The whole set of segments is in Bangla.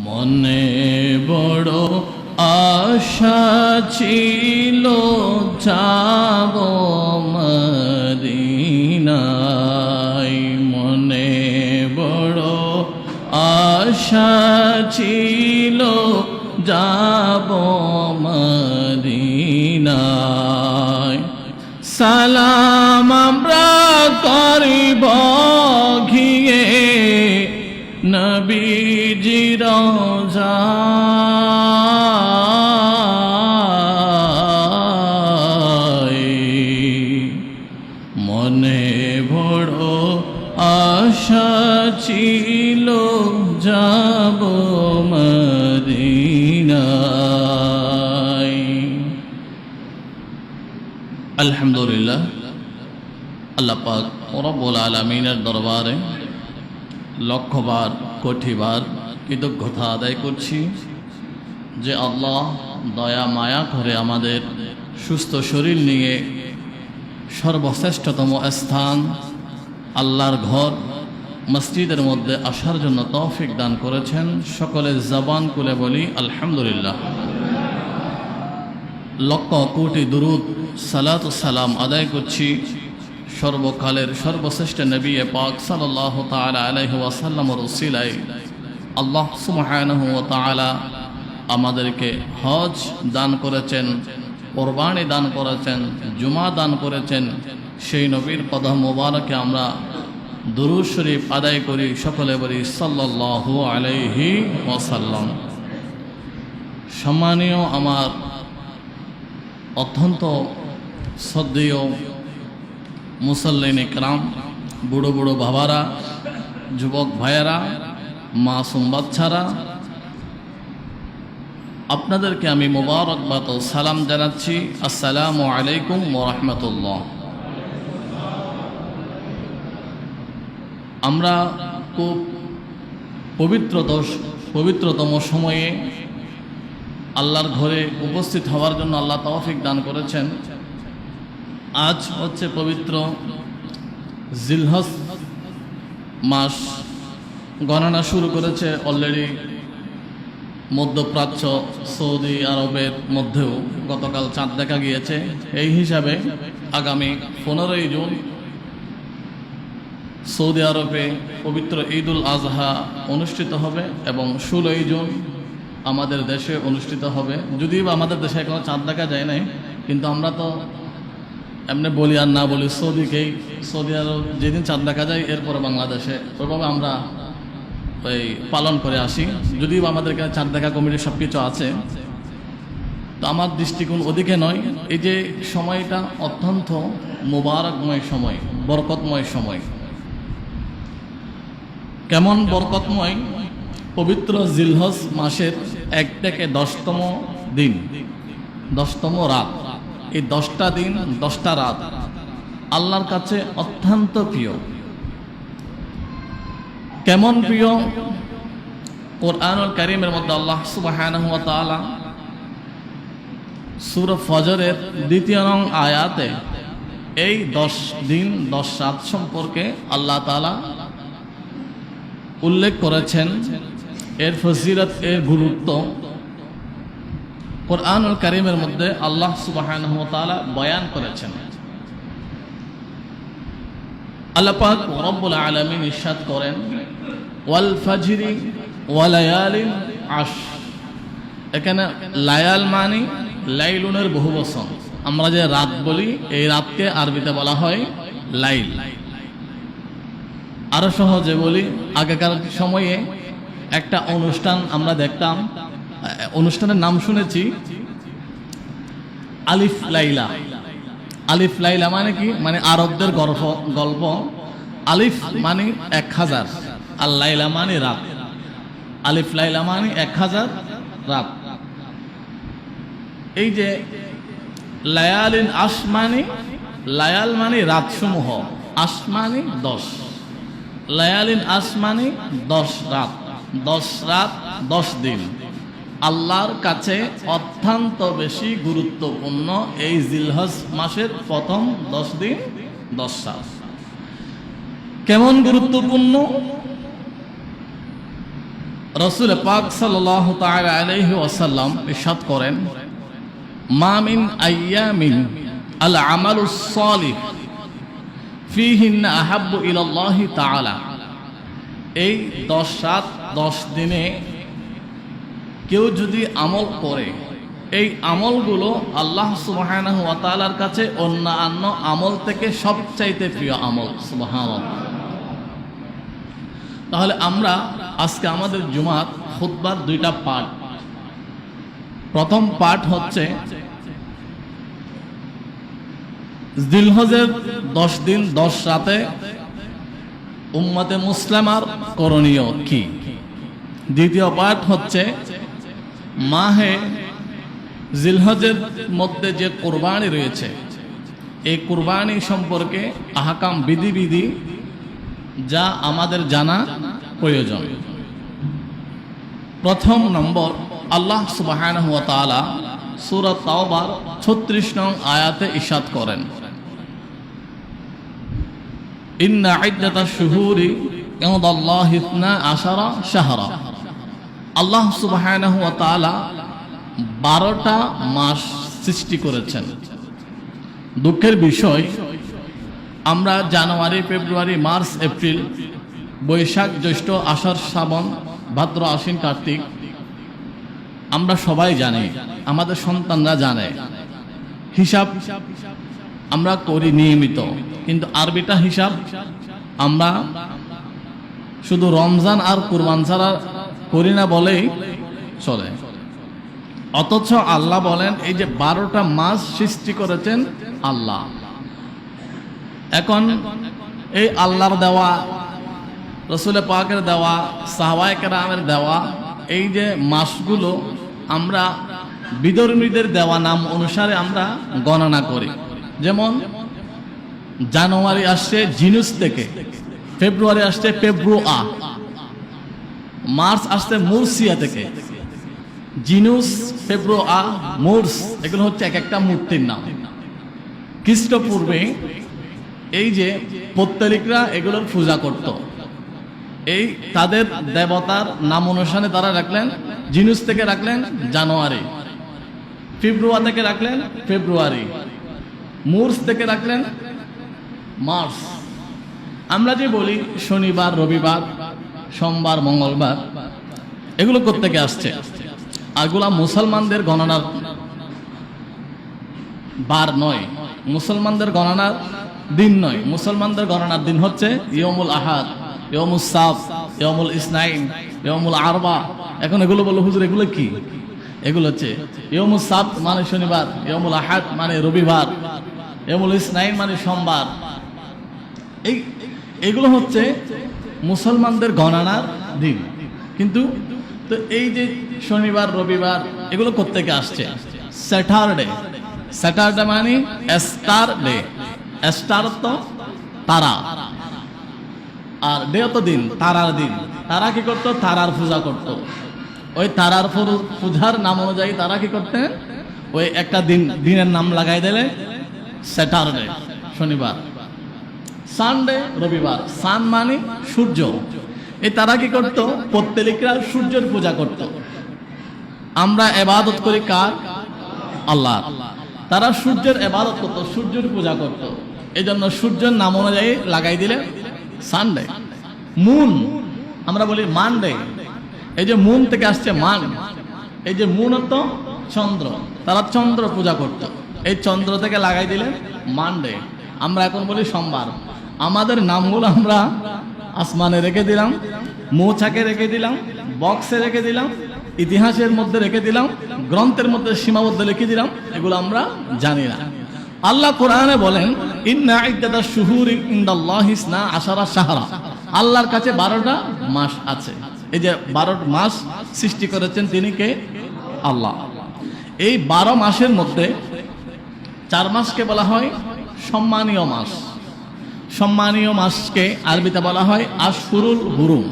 মনে বড় আশা ছিল যাব মদিনায়, মনে বড় আশা ছিল যাব মদিনায়। সালাম আমরা করিব গিয়ে নবীজি রওজায়, মনে বড় আশা ছিল যাব মদিনায়। আলহামদুলিল্লাহ, আল্লাহ পাক রব্বুল আলামিনের দরবারে লক্ষবার কোটিবার কৃতজ্ঞতা আদায় করছি যে আল্লাহ দয়া মায়া করে আমাদের সুস্থ শরীর নিয়ে সর্বশ্রেষ্ঠতম স্থান আল্লাহর ঘর মসজিদের মধ্যে আসার জন্য তৌফিক দান করেছেন। সকলের জবান খুলে বলি আলহামদুলিল্লাহ। লক্ষ কোটি দুরুদ সালাত ও সালাম আদায় করছি সর্বকালের সর্বশ্রেষ্ঠ নবী পাক সাল্লাল্লাহু তাআলা আলাইহি ওয়াসাল্লামের উসিলায় আল্লাহ সুবহানাহু ওয়া তাআলা আমাদেরকে হজ দান করেছেন, কোরবানি দান করেছেন, জুমা দান করেছেন। সেই নবীর কদম মোবারকে আমরা দুরূদ শরীফ আদায় করি, সকলে বলি সাল্লাল্লাহু আলাইহি ওয়াসাল্লাম। সম্মানীয় আমার অত্যন্ত শ্রদ্ধেয় মুসল্লিন ইকরাম, বুড়ো বুড়ো বাবারা, যুবক ভাইয়েরা, মাসুম বাচ্চারা, আপনাদেরকে আমি মোবারকবাদ ও সালাম জানাচ্ছি। আসসালামু আলাইকুম ওয়া রাহমাতুল্লাহ। আমরা খুব পবিত্রতম সময়ে আল্লাহর ঘরে উপস্থিত হওয়ার জন্য আল্লাহ তৌফিক দান করেছেন। আজ হচ্ছে পবিত্র জিলহজ মাস, গণনা শুরু করেছে অলরেডি মধ্যপ্রাচ্য সৌদি আরবের মধ্যেও গতকাল চাঁদ দেখা গিয়েছে। এই হিসাবে আগামী 15ই জুন সৌদি আরবে পবিত্র ঈদ উল আজহা অনুষ্ঠিত হবে এবং 16ই জুন আমাদের দেশে অনুষ্ঠিত হবে। যদিও আমাদের দেশে এখনো চাঁদ দেখা যায় নাই, কিন্তু আমরা তো এমনি বলি আর না বলি, সৌদি আরব যেদিন চাঁদ দেখা যায় এরপরে বাংলাদেশে ওইভাবে আমরা ওই পালন করে আসি। যদিও আমাদের এখানে চাঁদ দেখা কমিটির সব কিছু আছে, তো আমার দৃষ্টিকোণ ওদিকে নয়। এই যে সময়টা অত্যন্ত মুবারকময় সময়, বরকতময় সময়। কেমন বরকতময়? পবিত্র জিলহজ মাসের 1 থেকে 10তম দিন, 10তম রাত, এই 10টা দিন 10টা রাত আল্লাহর কাছে অত্যন্ত প্রিয়। কেমন প্রিয়? কোরআনুল কারীমের মধ্যে আল্লাহ সুবহানাহু ওয়া তাআলা সূরা ফজরের 2 নং আয়াতে এই 10 দিন 10 রাত সম্পর্কে আল্লাহ তাআলা উল্লেখ করেছেন। এর ফজিলত, এর গুরুত্ব কোরআনুল কারীমের মধ্যে আল্লাহ সুবহানাহু ওয়া তাআলা বয়ান করেছেন। আল্লাহ পাক রব্বুল আলামিন ইরশাদ করেন, ওয়াল ফাজরি ওয়া লায়ালিন আশর। এখানে লায়াল মানে লাইলুনের বহুবচন। আমরা যে রাত বলি, এই রাতকে আরবিতে বলা হয় লাইল। আরো সহজে বলি, আগেকার সময়ে একটা অনুষ্ঠান আমরা দেখতাম, অনুষ্ঠানের নাম শুনেছি আলিফ লাইলা। আলিফ লাইলা মানে কি? মানে আরবদের গল্প। আলিফ মানে 1000 আর লাইলা মানে রাত। আলিফ লাইলা মানে 1000 রাত। এই যে লায়ালিন আসমানি, লায়াল মানে রাত সমূহ, আসমানি 10, লায়ালিন আসমানি 10 রাত, 10 রাত 10 দিন আল্লাহর কাছে অত্যন্ত বেশি গুরুত্বপূর্ণ। এই জিলহজ মাসের প্রথম 10 দিন 10 রাত কেমন গুরুত্বপূর্ণ? রাসূল পাক সাল্লাল্লাহু তাআলা আলাইহি ওয়াসাল্লাম ইরশাদ করেন, মা মিন আইয়ামিন আল আমালুস সালিহ ফীহিন্না আহাব্বু ইলাল্লাহি তাআলা। এই 10 রাত 10 দিনে কেউ যদি আমল করে, এই আমলগুলো আল্লাহ সুবহানাহু ওয়া তাআলার কাছে অন্যান্য আমল থেকে সবচাইতে প্রিয় আমল। সুবহানাল্লাহ। তাহলে আমরা আজকে আমাদের জুমার খুতবার 2টা পার্ট। প্রথম পার্ট হচ্ছে জিলহজের 10 দিন 10 রাতে উম্মতে মুসলিমার করণীয় কি। দ্বিতীয় পার্ট হচ্ছে মাহে জিলহজের মধ্যে যে কুরবানি রয়েছে, এই কুরবানি সম্পর্কে আহকাম বিধি যা আমাদের জানা প্রয়োজন। প্রথম নম্বর, আল্লাহ সুবহানাহু ওয়া তাআলা সূরা তাওবার 36 নং আয়াতে ইরশাদ করেন, ইন্না ইদ্দাতাশ শুহুরি ইনদাল্লাহি 12 শাহরা। আল্লাহ সুবহানাহু ওয়া তাআলা 12টা মাস সৃষ্টি করেছেন। দুঃখের বিষয়, আমরা জানুয়ারি, ফেব্রুয়ারি, মার্চ, এপ্রিল, বৈশাখ, জ্যৈষ্ঠ, আষাঢ়, শ্রাবণ, ভাদ্র, আশ্বিন, কার্তিক আমরা সবাই জানি, আমাদের সন্তানরা জানে। হিসাব আমরা করি নিয়মিত, কিন্তু আরবিটা হিসাব আমরা শুধু রমজান আর কুরবান ছাড়া করি না বলেই চলে। অথচ আল্লাহ বলেন এই যে 12টা মাস সৃষ্টি করেছেন আল্লাহ। এখন এই আল্লাহর দেওয়া, রাসূল পাকের দেওয়া, সাহাবায়ে কেরামের দেওয়া এই যে মাসগুলো আমরা বিধর্মীদের দেওয়া নাম অনুসারে আমরা গণনা করি। যেমন জানুয়ারি আসছে জিনুস থেকে, ফেব্রুয়ারি আসছে ফেব্রুয়া, মার্চ আসছে মুরসিয়া থেকে। জিনুস, ফেব্রুয়া, মুরস এগুলো হচ্ছে এক একটা মূর্তির নাম। খ্রিস্টপূর্বে এই যে পৌত্তলিকরা এগুলোর পূজা করত, এই তাদের দেবতার নাম অনুসারে তারা রাখলেন, জিনুস থেকে রাখলেন জানুয়ারি, ফেব্রুয়ারি থেকে রাখলেন ফেব্রুয়ারি, মুরস থেকে রাখলেন মার্চ। আমরা যে বলি শনিবার, রবিবার, সোমবার, মঙ্গলবার, এগুলো কোত্থেকে আসছে? এগুলা মুসলমানদের গণনার বার নয়, মুসলমানদের গণনার দিন নয়। মুসলমানদের গণনার দিন হচ্ছে ইয়মুল আহাদ, ইয়মুল সাব, ইয়মুল ইসনাইন, ইয়মুল আরবা। এখন এগুলো বললো হুজুর এগুলো কি? এগুলো হচ্ছে ইয়মুল সাব মানে শনিবার, ইয়মুল আহাদ মানে রবিবার, ইয়মুল ইসনাইন মানে সোমবার। এগুলো হচ্ছে মুসলমানদের গণনার দিন। কিন্তু তো এই যে শনিবার, রবিবার এগুলো কোত্থেকে আসছে? স্যাটারডে, স্যাটারডে মানে স্টার ডে, স্টার তো তারা, আর ডে তো দিন, তারার দিন। তারা কি করতো? তারার পূজা করতো। ওই তারার পূজার নাম অনুযায়ী তারা কি করতেন? ওই একটা দিনের নাম লাগাই দিলে স্যাটারডে শনিবার, সানডে রবিবার। সান মানে সূর্য। এই তারা কি করতো? পৌত্তলিকরা সূর্যের পূজা করত। আমরা ইবাদত করি কার? আল্লাহ। তারা সূর্যের ইবাদত করত, সূর্যের পূজা করত। এই জন্য সূর্যের নাম অনুযায়ী লাগাই দিলে সানডে। মুন আমরা বলি মানডে। এই যে মুন থেকে আসছে মান, এই যে মুন তো চন্দ্র, তারা চন্দ্র পূজা করত। এই চন্দ্র থেকে লাগাই দিলে মানডে। আমরা এখন বলি সোমবার। আমাদের নামগুলো আমরা আসমানে রেখে দিলাম, মৌচাকে রেখে দিলাম, বক্সে রেখে দিলাম, ইতিহাসের মধ্যে রেখে দিলাম, গ্রন্থের মধ্যে সীমাবদ্ধ লিখে দিলাম। এগুলো আমরা জানি না। আল্লাহ কোরআনে বলেন, ইন্না ইদ্দাতাশ শুহুরি ইনদাল্লাহি 12 শাহরা। আল্লাহর কাছে 12টা মাস আছে। এই যে 12 মাস সৃষ্টি করেছেন তিনি কে? আল্লাহ। এই 12 মাসের মধ্যে 4 মাসকে বলা হয় সম্মানীয় মাস। সম্মানীয় মাসকে আরবিতে বলা হয় আশহুরুল হুরুম।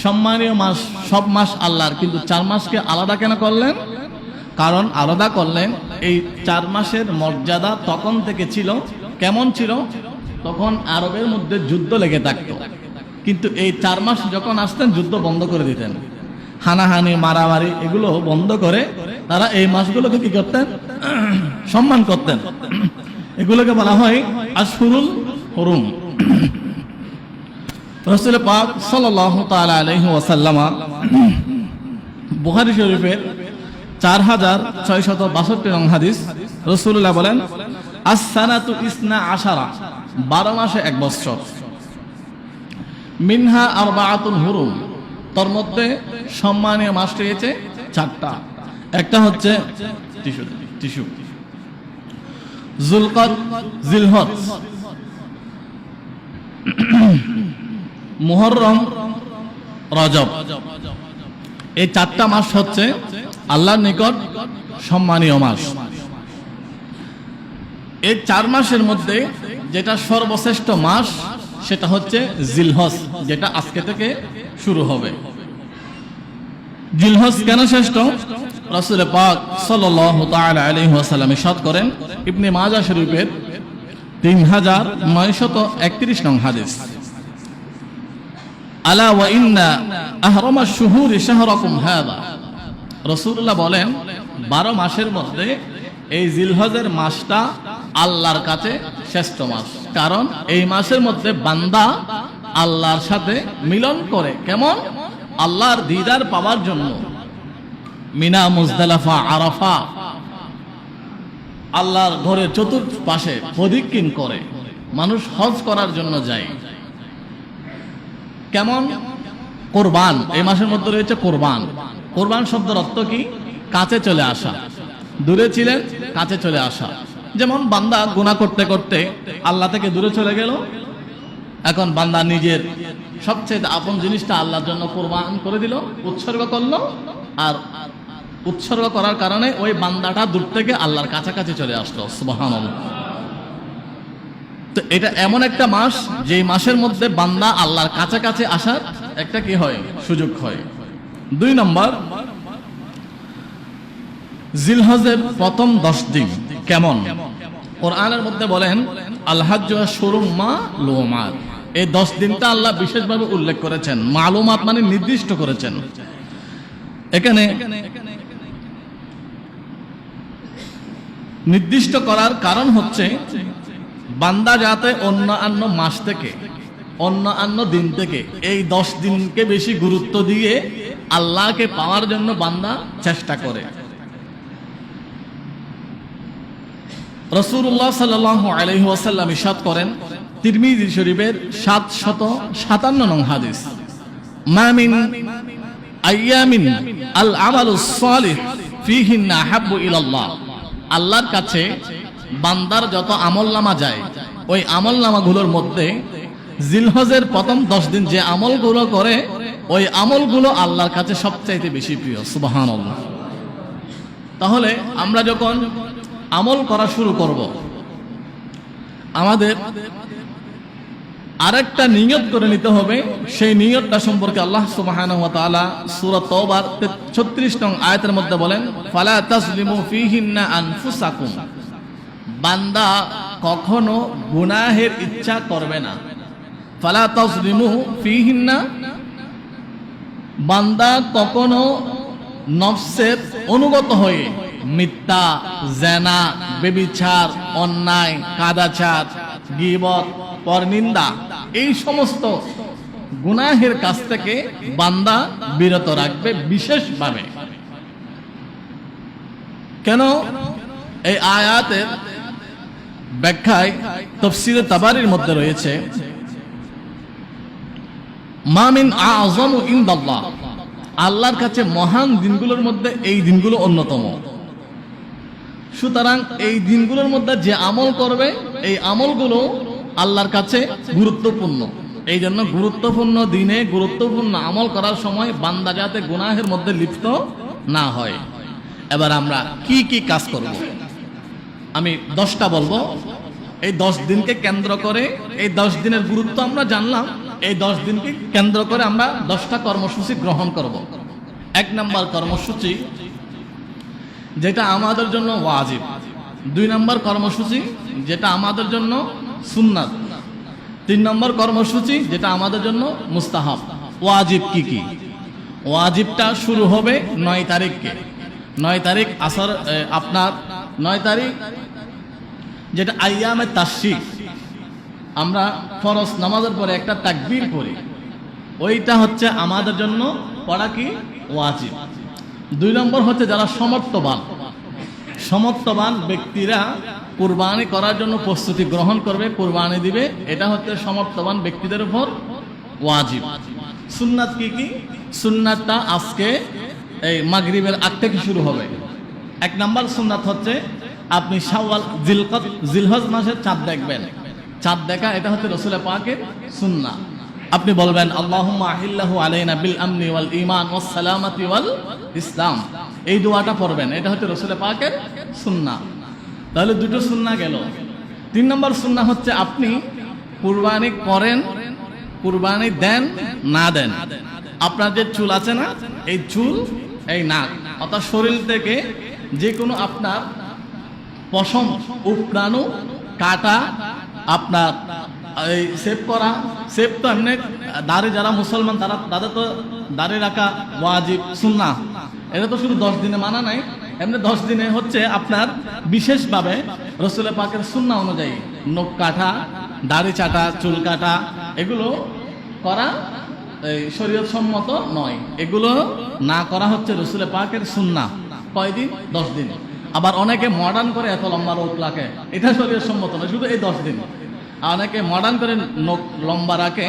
সম্মানীয় মাস, সব মাস আল্লাহর, কিন্তু 4 মাসকে আলাদা কেন করলেন? কারণ আলাদা করলেন, এই 4 মাসের মর্যাদা তখন থেকে ছিল কেমন ছিল? তখন আরবের মধ্যে যুদ্ধ লেগে থাকতো, কিন্তু এই 4 মাস যখন আসতেন যুদ্ধ বন্ধ করে দিতেন। হানাহানি মারামারি এগুলো বন্ধ করে তারা এই মাসগুলোকে কি করতেন? সম্মান করতেন। এগুলোকে বলা হয় আশহুরুল হুরুম। রাসূল পাক সাল্লাল্লাহু তাআলা আলাইহি ওয়াসাল্লাম বুখারী শরীফের 4662 নং হাদিস, রাসূলুল্লাহ বলেন, আস-সানাতু ইসনা আশারা, 12 মাসে 1 বছর। মিনহা আরবাআতুন হুরুম, তার মধ্যে সম্মানীয় মাস রয়েছে 4টা। একটা হচ্ছে টিস্যু যুলকদ, জিলহজ, মুহররম, রজব। এই 4টা মাস হচ্ছে আল্লাহর নিকট সম্মানীয় মাস। এই 4 মাসের মধ্যে যেটা সর্বশ্রেষ্ঠ মাস সেটা হচ্ছে জিলহজ, যেটা আজকে থেকে শুরু হবে। জিলহজ কেন শ্রেষ্ঠ? রাসূল পাক সাল্লাল্লাহু তাআলা আলাইহি ওয়াসাল্লাম ইরশাদ করেন, ইবনে মাজাহ শরীফের 3931 নং হাদিস, আলা ওয়া ইন্না আহরামাশ শুহুরি শাহরাকুম হাযা। রাসূলুল্লাহ বলেন, 12 মাসের মধ্যে এই জিলহজের মাসটা আল্লাহর কাছে শ্রেষ্ঠ মাস। কারণ এই মাসের মধ্যে বান্দা আল্লাহর সাথে মিলন করে। কেমন? আল্লাহর দিদার পাওয়ার জন্য মিনা, মুজদালিফা, আরাফা, আল্লাহর ঘরের চতুর্পাশে প্রদক্ষিণ করে মানুষ হজ করার জন্য যায়। কেমন? কোরবান, এই মাসের মধ্যে রয়েছে কোরবান। কোরবান শব্দের অর্থ কি? কাছে চলে আসা। দূরে ছিলেন, কাছে চলে আসা। যেমন বান্দা গুনাহ করতে করতে আল্লাহ থেকে দূরে চলে গেল, এখন বান্দা নিজের সবচেয়ে আপন জিনিসটা আল্লাহর জন্য কোরবান করে দিল, উৎসর্গ করলো, আর উৎসর্গ করার কারণে ওই বান্দাটা দূর থেকে আল্লাহর কাছাকাছি চলে আসলো। সুবহানাল্লাহ। তো এটা এমন একটা মাস যেই মাসের মধ্যে বান্দা আল্লাহর কাছাকাছি আসার একটা কি হয়? সুযোগ হয়। 2 নম্বর, জিলহজের প্রথম 10 দিন কেমন? কোরআনের মধ্যে বলেন, আল হাজ্জু আশহুরুম মা'লুমাত। এই 10 দিনটা আল্লাহ বিশেষভাবে উল্লেখ করেছেন। মালুমাত মানে নির্দিষ্ট করেছেন। এখানে নির্দিষ্ট করার কারণ হচ্ছে বান্দা যাতে অন্যান্য মাস থেকে, অন্যান্য দিন থেকে এই 10 দিনকে বেশি গুরুত্ব দিয়ে আল্লাহকে পাওয়ার জন্য বান্দা চেষ্টা করে। রাসূলুল্লাহ সাল্লাল্লাহু আলাইহি ওয়াসাল্লাম ইরশাদ করেন, তিরমিজি শরীফের 757 নং হাদিস, মা মিন আইয়ামিন আল আমালুস সালিহ ফীহিন্না আহাব্বু ইলাল্লাহ। আল্লাহর কাছে বান্দার যত আমলনামা যায়, ওই আমলনামাগুলোর মধ্যে জিলহজের প্রথম 10 দিন যে আমলগুলো করে, ওই আমলগুলো আল্লাহর কাছে সবচাইতে বেশি প্রিয়। সুবহানাল্লাহ। তাহলে আমরা যখন আমল করা শুরু করব, আমাদের আরেকটা নিয়ত করে নিতে হবে। সেই নিয়তটা সম্পর্কে আল্লাহ সুবহানাহু ওয়া তাআলা সূরা তাওবার 36 নং আয়াতের মধ্যে বলেন, ফালা তাজলিমু ফীহিন্না আনফুসাকুম। বান্দা কখনো গুনাহের ইচ্ছা করবে না। ফালা তাজলিমু ফীহিন্না, বান্দা কখনো নফসের অনুগত হয়ে মিথ্যা, জেনা, ব্যভিচার, অন্যায়, কাদাচার, গীবত, পরনিন্দা, এই সমস্ত গুনাহের কাছ থেকে বান্দা বিরত রাখবে বিশেষভাবে। কেন? এই আয়াতের ব্যাখ্যায় তাফসীরে তাবারির মধ্যে রয়েছে, মা মিন আযমু ইনদাল্লাহ, আল্লাহর কাছে মহান দিনগুলোর মধ্যে এই দিনগুলো অন্যতম। সুতরাং এই দিনগুলোর মধ্যে যে আমল করবে, এই আমলগুলো আল্লাহর কাছে গুরুত্বপূর্ণ। এই জন্য গুরুত্বপূর্ণ দিনে গুরুত্বপূর্ণ আমল করার সময় বান্দা যাতে গুনাহের মধ্যে লিপ্ত না হয়। এবার আমরা কি কি কাজ করব, আমি 10টা বলবো। এই 10 দিনকে কেন্দ্র করে, এই 10 দিনের গুরুত্ব আমরা জানলাম। এই 10 দিনকে কেন্দ্র করে আমরা 10টা কর্মসূচি গ্রহণ করব। 1 নম্বর কর্মসূচি, যেটা আমাদের জন্য ওয়াজিব। 2 নম্বর কর্মসূচি, যেটা আমাদের জন্য সুন্নাত। 3 নম্বর কর্মসূচি, যেটা আমাদের জন্য মুস্তাহাব। ওয়াজিব কি কি? ওয়াজিবটা শুরু হবে 9 তারিখকে। 9 তারিখ আসর, আপনার 9 তারিখ যেটা আইয়ামে তাশরিক, আমরা ফরজ নামাজের পরে একটা তাকবীর পড়ি, ওইটা হচ্ছে আমাদের জন্য পড়া কি ওয়াজিব। 2 নম্বর হচ্ছে যারা সমর্থবান ব্যক্তিরা কুরবানি করার জন্য প্রস্তুতি গ্রহণ করবে, কুরবানি দিবে, এটা হচ্ছে সমর্থবান ব্যক্তিদের উপর ওয়াজিব। সুন্নাত কি কি? সুন্নাতটা আজকে এই মাগরিবের আগ থেকে শুরু হবে। 1 নম্বর সুন্নাত হচ্ছে আপনি শাওয়াল জিলহজ মাসের চাঁদ দেখবেন। চাঁদ দেখা এটা হচ্ছে রাসূল পাকের সুন্নাহ। আপনি বলবেন আল্লাহুম্মা আহিল্লাহু আলাইনা বিল আমনি ওয়াল ঈমান ওয়াস সালামাতি ওয়াল ইসলাম, এই দোয়াটা পড়বেন, এটা হচ্ছে রাসূল পাকের সুন্নাহ। তাহলে 2টো সুন্নাহ গেল। 3 নম্বর সুন্নাহ হচ্ছে আপনি কুরবানি করেন, কুরবানি দেন না দেন, আপনার যে চুল আছে না, এই চুল, এই নাক, অর্থাৎ শরীর থেকে যে কোনো আপনার পশম উপড়ানো, কাটা, আপনার এই সেভ করা, সেভ তো এমনি দাড়ি যারা মুসলমান তাদের তো দাড়ি রাখা ওয়াজিব সুন্নাহ, এটা তো শুধু 10 দিনে মানা নাই, এমনি 10 দিনে হচ্ছে আপনার বিশেষভাবে রাসূল পাকের সুন্নাহ অনুযায়ী নখ কাটা, দাড়ি চাটা, চুল কাটা, এগুলো করা এই শরীয়ত সম্মত নয়, এগুলো না করা হচ্ছে রাসূল পাকের সুন্নাহ। কয়দিন? 10 দিন। আবার অনেকে মডার্ন করে এত লম্বা নখ রাখে, এটা শরীয়ত সম্মত নয়, শুধু এই 10 দিন। আর অনেকে মডার্ন করে নখ লম্বা রাখে,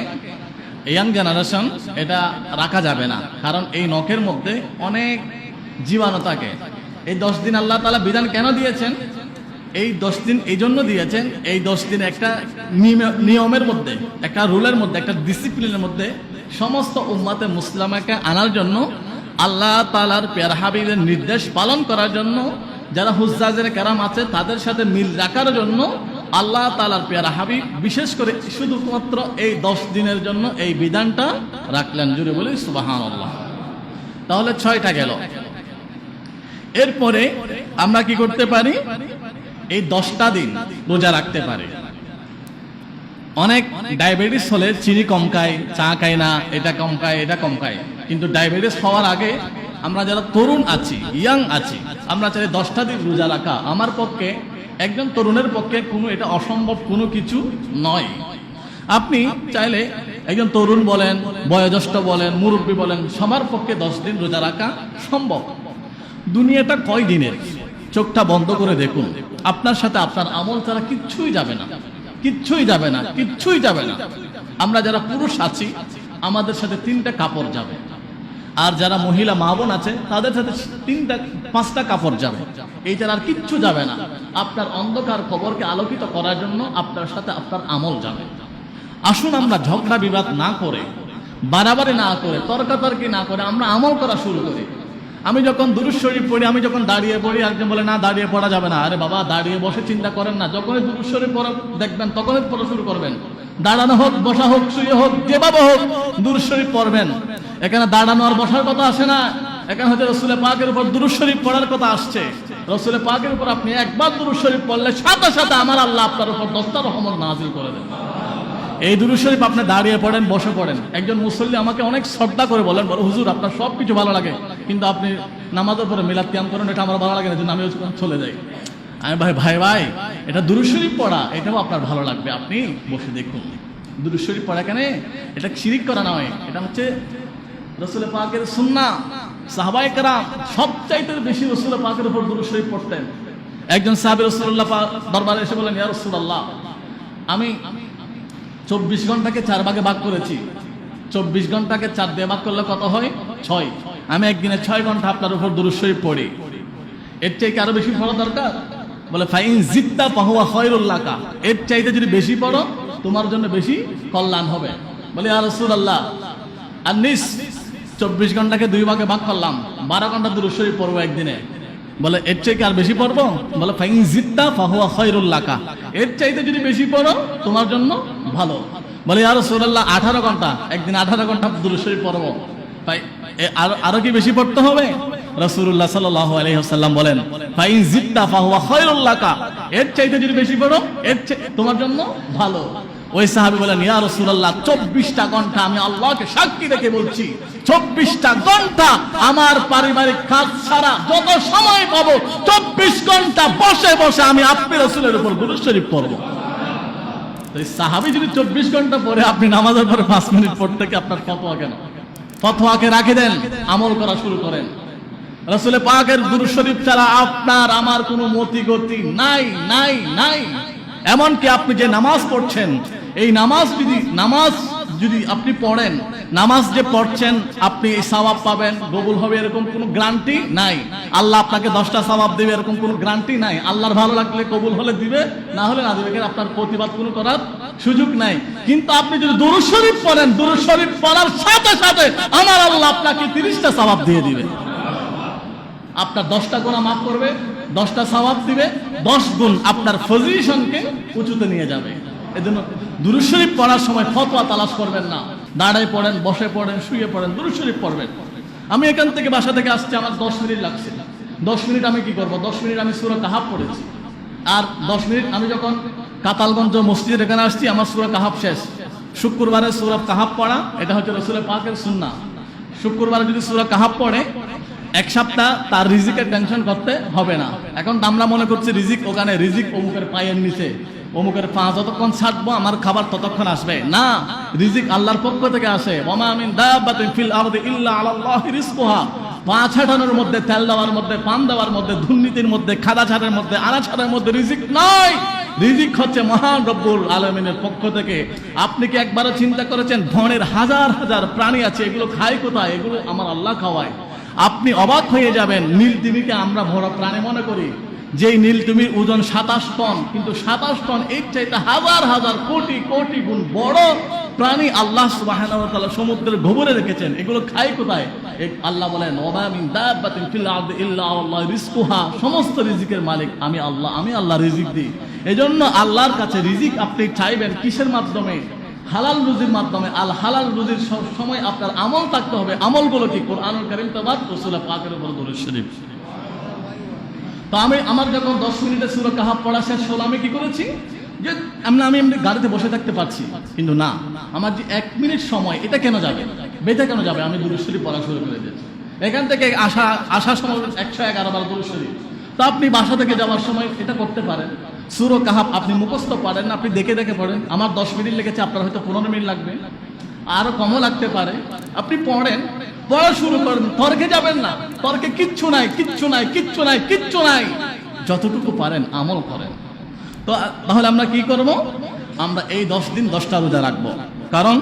ইয়াং জেনারেশন, এটা রাখা যাবে না, কারণ এই নখের মধ্যে অনেক জীবাণু থাকে। এই 10 দিন আল্লাহ তাআলা বিধান কেন দিয়েছেন? এই 10 দিন এই জন্য দিয়েছেন, এই 10 দিন একটা নিয়মের মধ্যে, একটা রুলের মধ্যে, একটা ডিসিপ্লিনের মধ্যে সমস্ত উম্মাতে মুসলিমাকে আনার জন্য, আল্লাহ তাআলার প্যারা হাবিবের নির্দেশ পালন করার জন্য, যারা হুজ্জাজের কেরাম আছে তাদের সাথে মিল রাখার জন্য আল্লাহ তাআলার প্যারা হাবিব বিশেষ করে শুধুমাত্র এই 10 দিনের জন্য এই বিধানটা রাখলেন। জুড়ে বলি সুবহানাল্লাহ। তাহলে 6টা গেল। এরপরে আমরা কি করতে পারি? এই 10টা দিন রোজা রাখতে পারি। অনেক ডায়াবেটিস হলে চিনি কম খায়, চা খায় না, এটা কম খায়, এটা কম খায়, কিন্তু ডায়াবেটিস হওয়ার আগে আমরা যারা তরুণ আছি, ইয়াং আছি, আমরা চাই 10টা দিন রোজা রাখা আমার পক্ষে, একজন তরুণের পক্ষে কোনো এটা অসম্ভব কোনো কিছু নয়। আপনি চাইলে একজন তরুণ বলেন, বয়োজ্যেষ্ঠ বলেন, মুরব্বী বলেন, সবার পক্ষে 10 দিন রোজা রাখা সম্ভব। দুনিয়াটা কয় দিনের? চোখটা বন্ধ করে দেখুন, আপনার সাথে আপনার আমল ছাড়া কিচ্ছুই যাবে না, কিচ্ছুই যাবে না, কিচ্ছুই যাবে না। আমরা যারা পুরুষ আছি আমাদের সাথে 3টা কাপড় যাবে, আর যারা মহিলা মা বোন আছে তাদের সাথে 5টা কাপড় যাবে, এইটার আর কিচ্ছু যাবে না। আপনার অন্ধকার কবরকে আলোকিত করার জন্য আপনার সাথে আপনার আমল যাবে। আসুন আমরা ঝগড়া বিবাদ না করে, বাড়াবাড়ি না করে, তর্কাতর্কি না করে আমরা আমল করা শুরু করি। আমি যখন দুরূদ শরীফ পড়ি, আমি যখন দাঁড়িয়ে পড়ি, একজন বলে না দাঁড়িয়ে পড়া যাবে না। আরে বাবা, দাঁড়িয়ে বসে চিন্তা করেন না, যখনই দুরূদ শরীফ পড়া দেখবেন তখনই পড়া শুরু করবেন। দাঁড়ানো হোক, বসা হোক, শুয়ে হোক, যেভাবে হোক দুরূদ শরীফ পড়বেন। এখানে দাঁড়ানো আর বসার কথা আসে না, এখানে হচ্ছে রাসূল পাকের উপর দুরূদ শরীফ পড়ার কথা আসছে। রাসূল পাকের উপর আপনি একবার দুরূদ শরীফ পড়লে সাথে সাথে আমার আল্লাহ আপনার উপর 10টা রহমত নাযিল করে দেন। এই দুরূদ শরীফ আপনি দাঁড়িয়ে পড়েন, বসে পড়েন। একজন মুসল্লি আমাকে অনেক শ্রদ্ধা করে বলেন, বলে হুজুর আপনার সব কিছু ভালো লাগে, কিন্তু আপনি নামাজের পরে মিলাদ কিয়াম করেন, এটা আমার ভালো লাগে না, জন্য আমি চলে যাই। আমি ভাই এটা দুরূদ শরীফ পড়া, এটাও আপনার ভালো লাগবে, আপনি বসে দেখুন। দুরূদ শরীফ পড়া কেন? এটা শিরিক করা নয়, এটা হচ্ছে রাসূল পাকের সুন্নাহ। সাহাবায়ে কেরাম সবচাইতে বেশি রাসূল পাকের উপর দুরূদ শরীফ পড়তেন। একজন সাহাবী রাসূলুল্লাহ দরবারে এসে বলেন, ইয়া রাসূলুল্লাহ, আমি 24 ঘন্টাকে 4 ভাগে ভাগ করেছি, 24 ঘন্টাকে 4 দিয়ে ভাগ করলে কত হয়? 6। আমি একদিনে 6 ঘন্টা আপনার উপর দুরূদ শরীফ পড়ি, এর চাইতে আরো বেশি পড়া দরকার? বলে ফাইন জিদ্দা ফাহুয়া খায়রুল লাকা, এর চাইতে যদি বেশি পড়ো তোমার জন্য বেশি কল্যাণ হবে। বলে ইয়া রাসূলুল্লাহ, আনিস 24 ঘন্টাকে 2 ভাগে ভাগ করলাম, 12 ঘন্টা দুরূদ শরীফ পড়বো একদিনে। বলে এর চাইতে আর বেশি পড়বো? বলে ফাইন জিদ্দা ফাহুয়া খায়রুল লাকা, এর চাইতে যদি বেশি পড়ো তোমার জন্য ভালো। বলে ইয়া রাসূলুল্লাহ 18 ঘন্টা, একদিন 18 ঘন্টা দুরূদ শরীফ পড়বো, তাই আরো কি বেশি পড়তে হবে? রাসূলুল্লাহ সাল্লাল্লাহু আলাইহি ওয়াসাল্লাম বলেন ফাইন জিদ্দা ফাহুয়া খায়রুল লাকা, এর চাইতে যদি বেশি পড়ো এর তোমার জন্য ভালো। ওই সাহাবী বলেন, ইয়া রাসূলুল্লাহ 24টা ঘন্টা আমি আল্লাহকে সাক্ষী রেখে বলছি, 24টা ঘন্টা আমার পারিবারিক কাজ ছাড়া যত সময় পাবো 24 ঘন্টা বসে বসে আমি আপনার রাসূলের উপর দুরূদ শরীফ পড়ব। এই সাহাবী যদি 24 ঘন্টা পরে আপনি নামাজের পরে 5 মিনিট পড়তে কি আপনার ফতোয়া কেন? ফতোয়াকে রাখে দেন, আমল করা শুরু করেন। রাসূল পাকের দুরূদ শরীফ ছাড়া আপনার আমার কোনো মতি গতি নাই নাই নাই। এমনকি আপনি যে নামাজ পড়ছেন, এই নামাজ যদি আপনি পড়েন, নামাজ যে পড়ছেন আপনি সওয়াব পাবেন, কবুল হবে এরকম কোনো গ্যারান্টি নাই। আল্লাহ আপনাকে 10টা সওয়াব দেবে এরকম কোনো গ্যারান্টি নাই। আল্লাহর ভালো লাগলে কবুল হলে দিবে, না হলে না দিবে, আপনার প্রতিবাদ কোনো করার সুযোগ নাই। কিন্তু আপনি যদি দুরূদ শরীফ পড়েন, দুরূদ শরীফ পড়ার সাথে সাথে আমার আল্লাহ আপনাকে 30টা সওয়াব দিয়ে দিবে। আপনার 10টা গুনাহ মাফ করবে, 10টা সওয়াব দিবে, 10 গুণ আপনার পজিশনকে উঁচুতে নিয়ে যাবে। এজন্য দুরূদ শরীফ পড়ার সময় ফতোয়া তালাশ করবেন না। দাঁড়ায় পড়েন, বসে পড়েন, শুয়ে পড়েন, দুরূদ শরীফ পড়বেন। আমি এখান থেকে বাসা থেকে আসছি, আমার 10 মিনিট লাগছে। 10 মিনিট আমি কি করব? 10 মিনিট আমি সূরা কাহাফ পড়েছি। আর 10 মিনিট আমি যখন কাতালগঞ্জ মসজিদের এখানে আসছি, আমার সূরা কাহাফ শেষ। শুক্রবারে সূরা কাহাফ পড়া, এটা হচ্ছে রাসূল পাকের সুন্নাহ। শুক্রবারে যদি সূরা কাহাফ পড়ে, এক সপ্তাহ তার রিজিকের টেনশন করতে হবে না। এখন আমরা মনে করছি রিজিক ওখানে, রিজিক অমুকের পায়ের নিচে, অমুকের পা যতক্ষণ ছাড়বো আমার খাবার ততক্ষণ আসবে না। রিজিক আল্লাহর পক্ষ থেকে আসে। ওমা মিন দাব্বাতিন ফিল আরদি ইল্লা আলাল্লাহি রিজকুহা। পা ছাড়ানোর মধ্যে, তেল দেওয়ার মধ্যে, পান দেওয়ার মধ্যে, দুর্নীতির মধ্যে, খাদা ছাড়ের মধ্যে, আনা ছাড়ের মধ্যে রিজিক নয়। রিজিক হচ্ছে মহান রব্বুল আলামিনের পক্ষ থেকে। আপনি কি একবারও চিন্তা করেছেন বনের হাজার হাজার প্রাণী আছে, এগুলো খায় কোথায়? এগুলো আমার আল্লাহ খাওয়ায়। আপনি অবাক হয়ে যাবেন, নীল তিমিকে আমরা বড় প্রাণী মনে করি। যেই নীল তিমির ওজন 27 টন, কিন্তু 27 টন এর চাইতে হাজার হাজার কোটি কোটি গুণ বড় প্রাণী আল্লাহ সুবহানাহু ওয়া তাআলা সমুদ্রের গভীরে রেখেছেন। এগুলো খায় কোথায়? আল্লাহ বলেন, ওয়া মিন দাব্বাতিন ফিল আরদি ইল্লা আল্লাহু রিজকুহা। সমস্ত রিজিকের মালিক আমি আল্লাহ, আমি আল্লাহ রিজিক দিই। এজন্য আল্লাহর কাছে রিজিক আপনি চাইবেন কিসের মাধ্যমে? হালাল রুজির মাধ্যমে। আল হালাল রুজির সব সময় আপনার আমল থাকতে হবে। আমলগুলো কি? কোরআনুল কারীম, তেলাওয়াত, রাসূল পাকের উপর দুরূদ শরীফ। তো আমার যখন 10 মিনিটে সূরা কাহাফ পড়া শেষ হলো, আমি কি করেছি? যে আমি এমনি গাড়িতে বসে থাকতে পারছি, কিন্তু না, আমার যে 1 মিনিট সময় এটা কেন যাবে, বেঁধে কেন যাবে? আমি দুরূদ শরীফ পড়া শুরু করে দিয়েছি। এখান থেকে আসার সময় 111 বার দুরূদ শরীফ। তো আপনি বাসা থেকে যাওয়ার সময় এটা করতে পারেন। সূরা কাহাফ আপনি মুখস্থ পারেন না, আপনি দেখে দেখে পড়েন। আমার 10 মিনিট লেগেছে, আপনার হয়তো 15 মিনিট লাগবে, আরো কমও লাগতে পারে। আপনি পড়েন, পড়া শুরু করেন, তর্কে যাবেন না। তর্কে কিচ্ছু নাই, কিচ্ছু নাই, কিচ্ছু নাই, কিচ্ছু নাই। যতটুকু পারেন আমল করেন। তো তাহলে আমরা কি করব? আমরা এই 10 দিন 10টা রোজা রাখবো। কারণ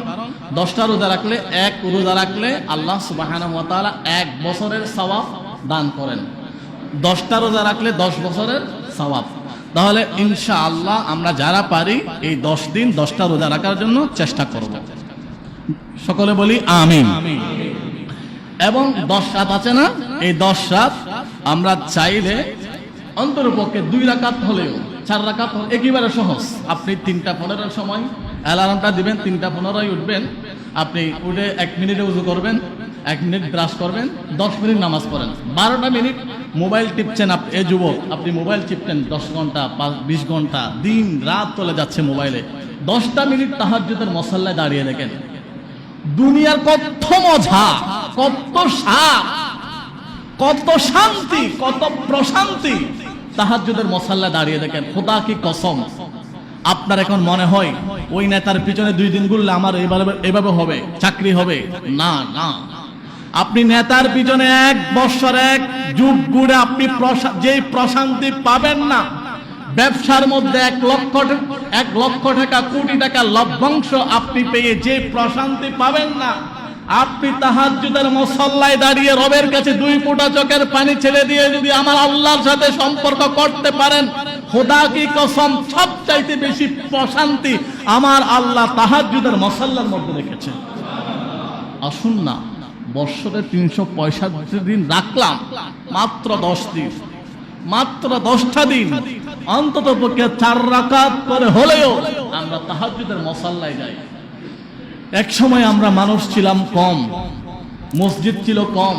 10টা রোজা রাখলে, এক রোজা রাখলে আল্লাহ সুবহানাহু ওয়া তাআলা 1 বছরের সওয়াব দান করেন। 10টা রোজা রাখলে 10 বছরের সওয়াব। তাহলে ইনশাআল্লাহ আমরা যারা পারি এই 10 দিন 10টা রোজা রাখার জন্য চেষ্টা করব। সকলে বলি আমিন। এবং 10 রাত আছে না, এই 10 রাত আমরা চাইলে অন্তরপক্ষে 2 রাকাত হলেও, 4 রাকাত হলে একেবারে সহজ। আপনি 3:15 সময় অ্যালার্মটা দিবেন, 3:15 উঠবেন। আপনি উঠে 1 মিনিটে ওযু করবেন, 1 মিনিট ব্রাশ করবেন, 10 মিনিট নামাজ পড়েন। 12টা মিনিট মোবাইল টিপছেন আপনি, এ যুবক আপনি মোবাইল টিপছেন 10 ঘন্টা 20 ঘন্টা, দিন রাত চলে যাচ্ছে মোবাইলে। 10টা মিনিট তাহাজ্জুদের মুসাল্লায় দাঁড়িয়ে দেখেন। দুনিয়ার কত মজা, কত স্বাদ, কত শান্তি, কত প্রশান্তি তাহাজ্জুদের মুসাল্লায় দাঁড়িয়ে দেখেন। খোদা কি কসম, আপনার এখন মনে হয় ওই নেতার পিছনে 2 দিন ঘুরলে আমার এভাবে হবে, চাকরি হবে। না না, আপনি নেতার পিছনে 1 বছর 1 যুগ ঘুরে আপনি যেই প্রশান্তি পাবেন না, ব্যবসার মধ্যে 1 লক্ষ টাকা, কোটি টাকা লভ্যাংশ আপনি পেয়ে যে প্রশান্তি পাবেন না, আপনি তাহাজ্জুদের মুসাল্লায় দাঁড়িয়ে রবের কাছে 2 ফোঁটা চোখের পানি ছেড়ে দিয়ে যদি আমার আল্লাহর সাথে সম্পর্ক করতে পারেন, খোদা কি কসম, সবচাইতে বেশি প্রশান্তি আমার আল্লাহ তাহাজ্জুদের মুসাল্লার মধ্যে রেখেছে। আসুন না, বছরে 365 দিন রাখলাম, মাত্র 10 দিন, মাত্র 10টা দিন অন্তত পক্ষে 4 রাকাত করে হলেও আমরা তাহাজ্জুদের মুসাল্লায় যাই। এক সময় আমরা মানুষ ছিলাম কম, মসজিদ ছিল কম,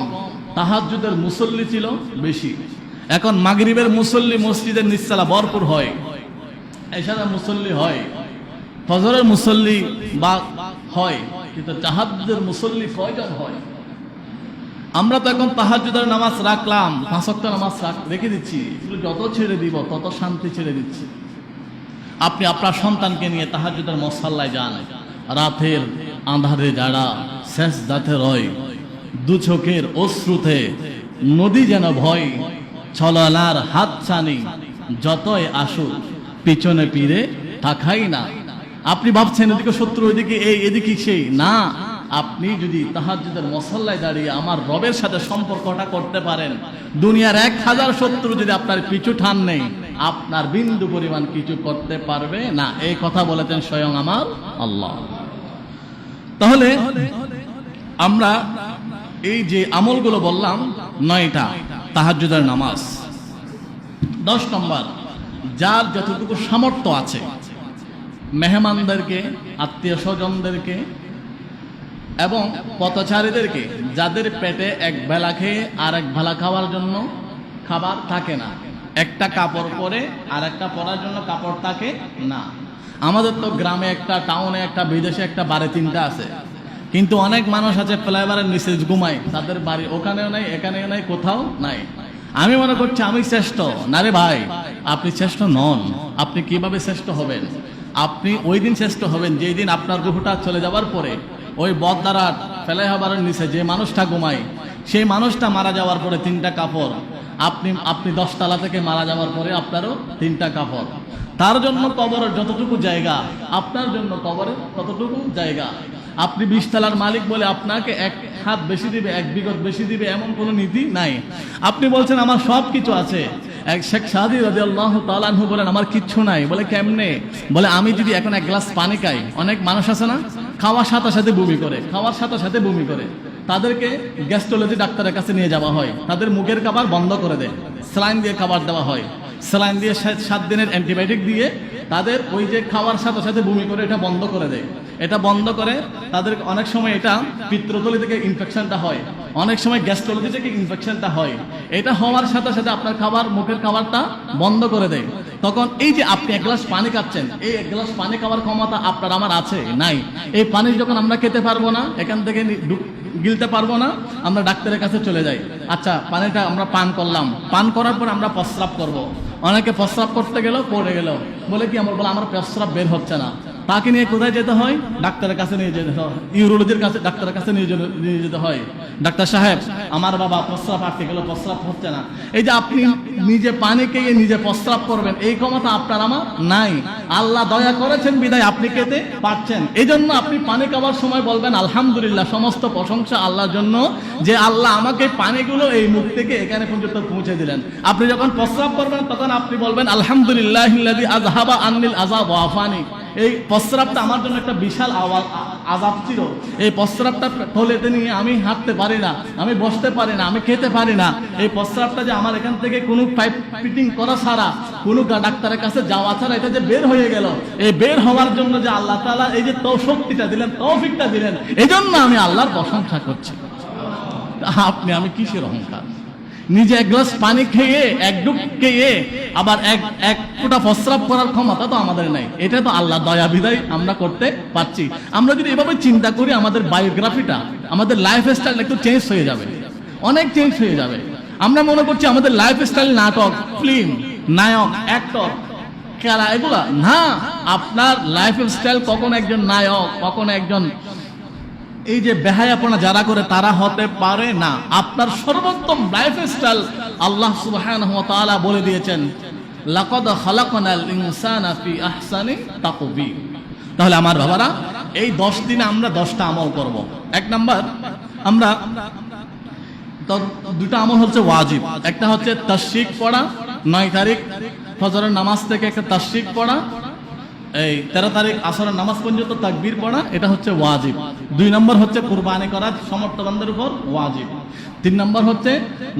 তাহাজ্জুদের মুসল্লি ছিল বেশি। এখন মাগরিবের মুসল্লি মসজিদের নিচতলা ভরপুর হয়, এশারের মুসল্লি হয়, ফজরের মুসল্লি বা হয়, কিন্তু তাহাজ্জুদের মুসল্লি কয়জন হয়? আমরা তো এখন তাহাজ্জুদের নামাজ রাখলাম, 5 ওয়াক্ত নামাজ রেখে দিচ্ছি, এগুলো যত ছেড়ে দিব তত শান্তি ছেড়ে দিচ্ছি। আপনি আপনার সন্তানকে নিয়ে তাহাজ্জুদের মুসাল্লায় যান, রাতের আঁধারে যারা সেজদাতে রয়, দু চোখের অশ্রুতে নদী যেন ভয়, ছলনার হাত ছানি যতই আসুক পিছনে পিড়ে তাকাই না। আপনি ভাবছেন এদিকে শত্রু, ওইদিকে এই, এদিকে সেই না। আপনি যদি তাহাজ্জুদের মুসাল্লায় দাঁড়িয়ে আমার রবের সাথে সম্পর্কটা করতে পারেন, দুনিয়ার 1000 শত্রু যদি আপনার পিছু টান নেই, আপনার বিন্দু পরিমাণ কিছু করতে পারবে না। এই কথা বলেছেন স্বয়ং আমার আল্লাহ। তাহলে আমরা এই যে আমলগুলো বললাম 9টা তাহাজ্জুদের নামাজ। 10 নম্বর, যার যতটুকু সামর্থ্য আছে মেহমানদেরকে, আত্মীয় স্বজনদেরকে এবং পথচারীদেরকে, যাদের পেটে এক বেলা খেয়ে আর এক বেলা খাওয়ার জন্য খাবার থাকে না, একটা কাপড় পরে আর একটা পরার জন্য কাপড় থাকে না। আমাদের তো গ্রামে একটা, টাউনে একটা, বিদেশে একটা, বাড়ি 3টা আছে, কিন্তু অনেক মানুষ আছে ফ্লাইওভারের নিচে ঘুমায়, তাদের বাড়ি ওখানেও নাই, এখানেও নাই, কোথাও নাই। আমি মনে করছি আমি শ্রেষ্ঠ। না রে ভাই, আপনি শ্রেষ্ঠ নন। আপনি কিভাবে শ্রেষ্ঠ হবেন? আপনি ওই দিন শ্রেষ্ঠ হবেন যেই দিন আপনার রূহটা চলে যাওয়ার পরে ওই বদদারার ফ্লাইওভারের নিচে যে মানুষটা ঘুমায়, সেই মানুষটা মারা যাওয়ার পরে 3টা কাপড়, আপনি 10 তলা থেকে মারা যাওয়ার পরে আপনারও 3টা কাপড়। তার জন্য কবরের যতটুকু জায়গা, আপনার জন্য কবরের ততটুকু জায়গা। আপনি 20 তলার মালিক বলে আপনাকে 1 হাত বেশি দিবে, 1 বিঘত বেশি দিবে, এমন কোনো নীতি নাই। আপনি বলছেন আমার সব কিছু আছে। এক শেখ সাদি রাদিয়াল্লাহু তাআলা আনহু বলেন আমার কিচ্ছু নাই। বলে কেমনে? বলে আমি যদি এখন 1 গ্লাস পানি খাই, অনেক মানুষ আছে না খাওয়ার সাথে সাথে বমি করে, খাওয়ার সাথে সাথে বমি করে, তাদেরকে গ্যাস্ট্রোলজি ডাক্তারের কাছে নিয়ে যাওয়া হয়, তাদের মুখের খাবার বন্ধ করে দেয়, স্যালাইন দিয়ে খাবার দেওয়া হয়, স্যালাইন দিয়ে 7 দিনের অ্যান্টিবায়োটিক দিয়ে তাদের ওই যে খাওয়ার সাথে সাথে বমি করে এটা বন্ধ করে দেয়। এটা বন্ধ করে তাদের অনেক সময় এটা পিত্তথলি থেকে ইনফেকশনটা হয়, অনেক সময় গ্যাস্ট্রোলজি থেকে ইনফেকশনটা হয়। এটা হওয়ার সাথে সাথে আপনার খাবার, মুখের খাবারটা বন্ধ করে দেয়। তখন এই যে আপনি 1 গ্লাস পানি খাচ্ছেন, এই 1 গ্লাস পানি খাওয়ার ক্ষমতা আপনার আমার আছে নাই? এই পানি যখন আমরা খেতে পারবো না, এখান থেকে গিলতে পারবো না, আমরা ডাক্তারের কাছে চলে যাই। আচ্ছা, পানিটা আমরা পান করলাম, পান করার পর আমরা প্রস্রাব করব। অনেকে প্রস্রাব করতে গেল, পড়ে গেল, বলে কি আমার প্রস্রাব বের হচ্ছে না। তাকে নিয়ে কোথায় যেতে হয়? ডাক্তারের কাছে নিয়ে যেতে হয়, ইউরোলজির কাছে, ডাক্তারের কাছে নিয়ে যেতে হয়। ডাক্তার সাহেব, আমার বাবা প্রস্রাব আটকে গেল, প্রস্রাব হচ্ছে না। এই যে আপনি নিজে পানি খেয়ে নিজে প্রস্রাব করবেন, এই ক্ষমতা আপনার আমার নাই। আল্লাহ দয়া করেছেন বিদায় আপনি খেতে পারছেন। এই জন্য আপনি পানি খাওয়ার সময় বলবেন আলহামদুলিল্লাহ, সমস্ত প্রশংসা আল্লাহর জন্য যে আল্লাহ আমাকে পানিগুলো এই মুখ থেকে এখানে পর্যন্ত পৌঁছে দিলেন। আপনি যখন প্রস্রাব করবেন তখন আপনি বলবেন আলহামদুলিল্লাহিল্লাযী আযহাবা আন্নিল আযাব ওয়া আফানি। এই প্রস্রাবটা আমার জন্য একটা বিশাল আযাব ছিল। এই প্রস্রাবটা টয়লেটে নিয়ে আমি হাঁটতে পারি না, আমি বসতে পারি না, আমি খেতে পারি না। এই প্রস্রাবটা যে আমার এখান থেকে কোনো পাইপ ফিটিং করা ছাড়া, কোনো ডাক্তারের কাছে যাওয়া ছাড়া এটা যে বের হয়ে গেল, এই বের হওয়ার জন্য যে আল্লাহ তাআলা এই যে শক্তিটা দিলেন, তৌফিকটা দিলেন, এই জন্য আমি আল্লাহর প্রশংসা করছি। আপনি আমি কিসের অহংকার? নিজে 1 গ্লাস পানি খেয়ে, 1 ডুব খেয়ে আবার এক ফোঁটা প্রস্রাব করার ক্ষমতা তো আমাদের নাই। এটা তো আল্লাহ দয়া বিদায় আমরা করতে পারছি। আমরা যদি এভাবে চিন্তা করি, আমাদের বায়োগ্রাফিটা, আমাদের লাইফস্টাইল একটু চেঞ্জ হয়ে যাবে, অনেক চেঞ্জ হয়ে যাবে। আমরা মনে করছি আমাদের লাইফস্টাইল নাটক, ফিল্ম, নায়ক, অ্যাক্টর, খেলা, এগুলা না। আপনার লাইফস্টাইল কখনো একজন নায়ক, কখনো একজন এই যে বেহায়াপনা যারা করে তারা হতে পারে না। আপনার সর্বোত্তম লাইফস্টাইল আল্লাহ সুবহানাহু ওয়া তাআলা বলে দিয়েছেন, লাকাদ খালাকনাল ইনসানা ফি আহসানি তাকওয়িম। তাহলে আমার বাবারা, এই 10 দিনে আমরা 10টা আমল করব। 1 নাম্বার, আমরা তো 2টা আমল হচ্ছে ওয়াজিব। একটা হচ্ছে তাশরিক পড়া, 9 তারিখ ফজরের নামাজ থেকে একটা তাশরিক পড়া, এই 13 তারিখ আসরের নামাজ পর্যন্ত তাকবীর পড়া, এটা হচ্ছে ওয়াজিব। 2 নম্বর হচ্ছে কুরবানি করা সমর্থবানদের উপর ওয়াজিব। 3 নম্বর হচ্ছে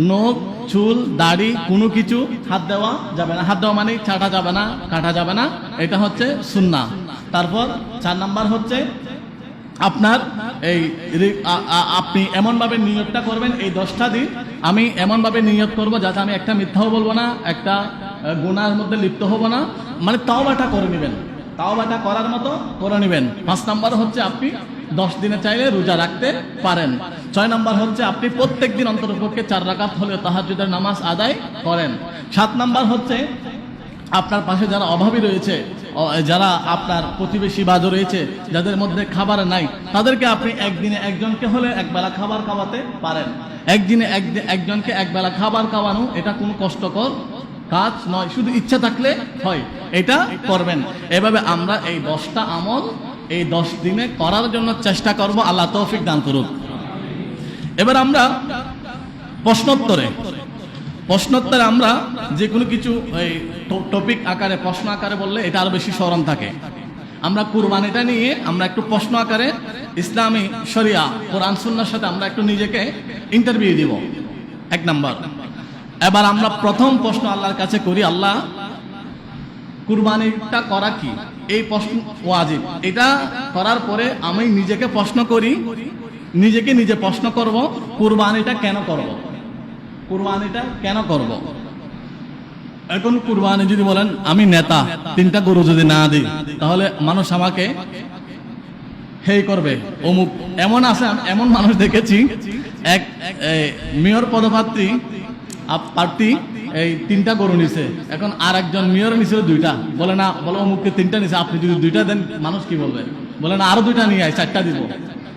নখ, চুল, দাড়ি কোনো কিছু হাত দেওয়া যাবে না। হাত দেওয়া মানে ছাটা যাবে না, কাটা যাবে না, এটা হচ্ছে সুন্নাহ। তারপর 4 নম্বর হচ্ছে আপনার এই আপনি এমনভাবে নিয়তটা করবেন, এই 10টা দিন আমি এমনভাবে নিয়ত করব যাতে আমি একটা মিথ্যাও বলবো না, একটা গুনাহের মধ্যে লিপ্ত হব না, মানে তাওবাটা করে নেবেন। তাওবাটা করার মতো করে নেবেন। 5 নাম্বার হচ্ছে আপনি 10 দিনে চাইলে রোজা রাখতে পারেন। 6 নাম্বার হচ্ছে আপনি প্রত্যেক দিন অন্ততপক্ষে 4 রাকাত হলেও তাহাজ্জুদের নামাজ আদায় করেন। 7 নাম্বার হচ্ছে আপনার পাশে যারা অভাবী রয়েছে, যারা আপনার প্রতিবেশী বাজু রয়েছে, যাদের মধ্যে খাবার নাই, তাদেরকে আপনি একদিনে একজনকে হলে একবেলা খাবার খাওয়াতে পারেন। একদিনে একজনকে একবেলা খাবার খাওয়ানো এটা কোনো কষ্টকর কাজ নয়, শুধু ইচ্ছা থাকলে হয়, এটা করবেন। এভাবে আমরা এই 10টা আমল এই 10 দিনে করার জন্য চেষ্টা করব। আল্লাহ তৌফিক দান করুক। এবার আমরা প্রশ্নোত্তরে আমরা যে কোনো কিছু এই টপিক আকারে প্রশ্ন আকারে বললে এটা আরো বেশি স্মরণ থাকে। আমরা কুরবানিটা নিয়ে আমরা একটু প্রশ্ন আকারে ইসলামী শরিয়া কোরআন সুন্নাহর সাথে আমরা একটু নিজেকে ইন্টারভিউ দিব। 1 নাম্বার। এবার আমরা প্রথম প্রশ্ন আল্লাহর কাছে করি, আল্লাহ কুরবানিটা করা কি? এই প্রশ্ন ওয়াজিব। এটা করার পরে আমি নিজেকে প্রশ্ন করি, নিজে প্রশ্ন করব, কুরবানিটা কেন করব? কুরবানিটা কেন করব? এখন কুরবানি যদি বলেন আমি নেতা, 3টা গরু যদি না দিই তাহলে মানুষ আমাকে হেই করবে, অমুক। এমন মানুষ দেখেছি, এক মেয়র পদপ্রার্থী প্রার্থী এই 3টা গরু নিছে, এখন আর একজন মেয়র নিছিল 2টা, বলে না, বলে অমুককে 3টা নিছে, আপনি যদি 2টা দেন মানুষ কি বলবে? বলে না আরো 2টা নিয়ে আয়, 4টা দিব।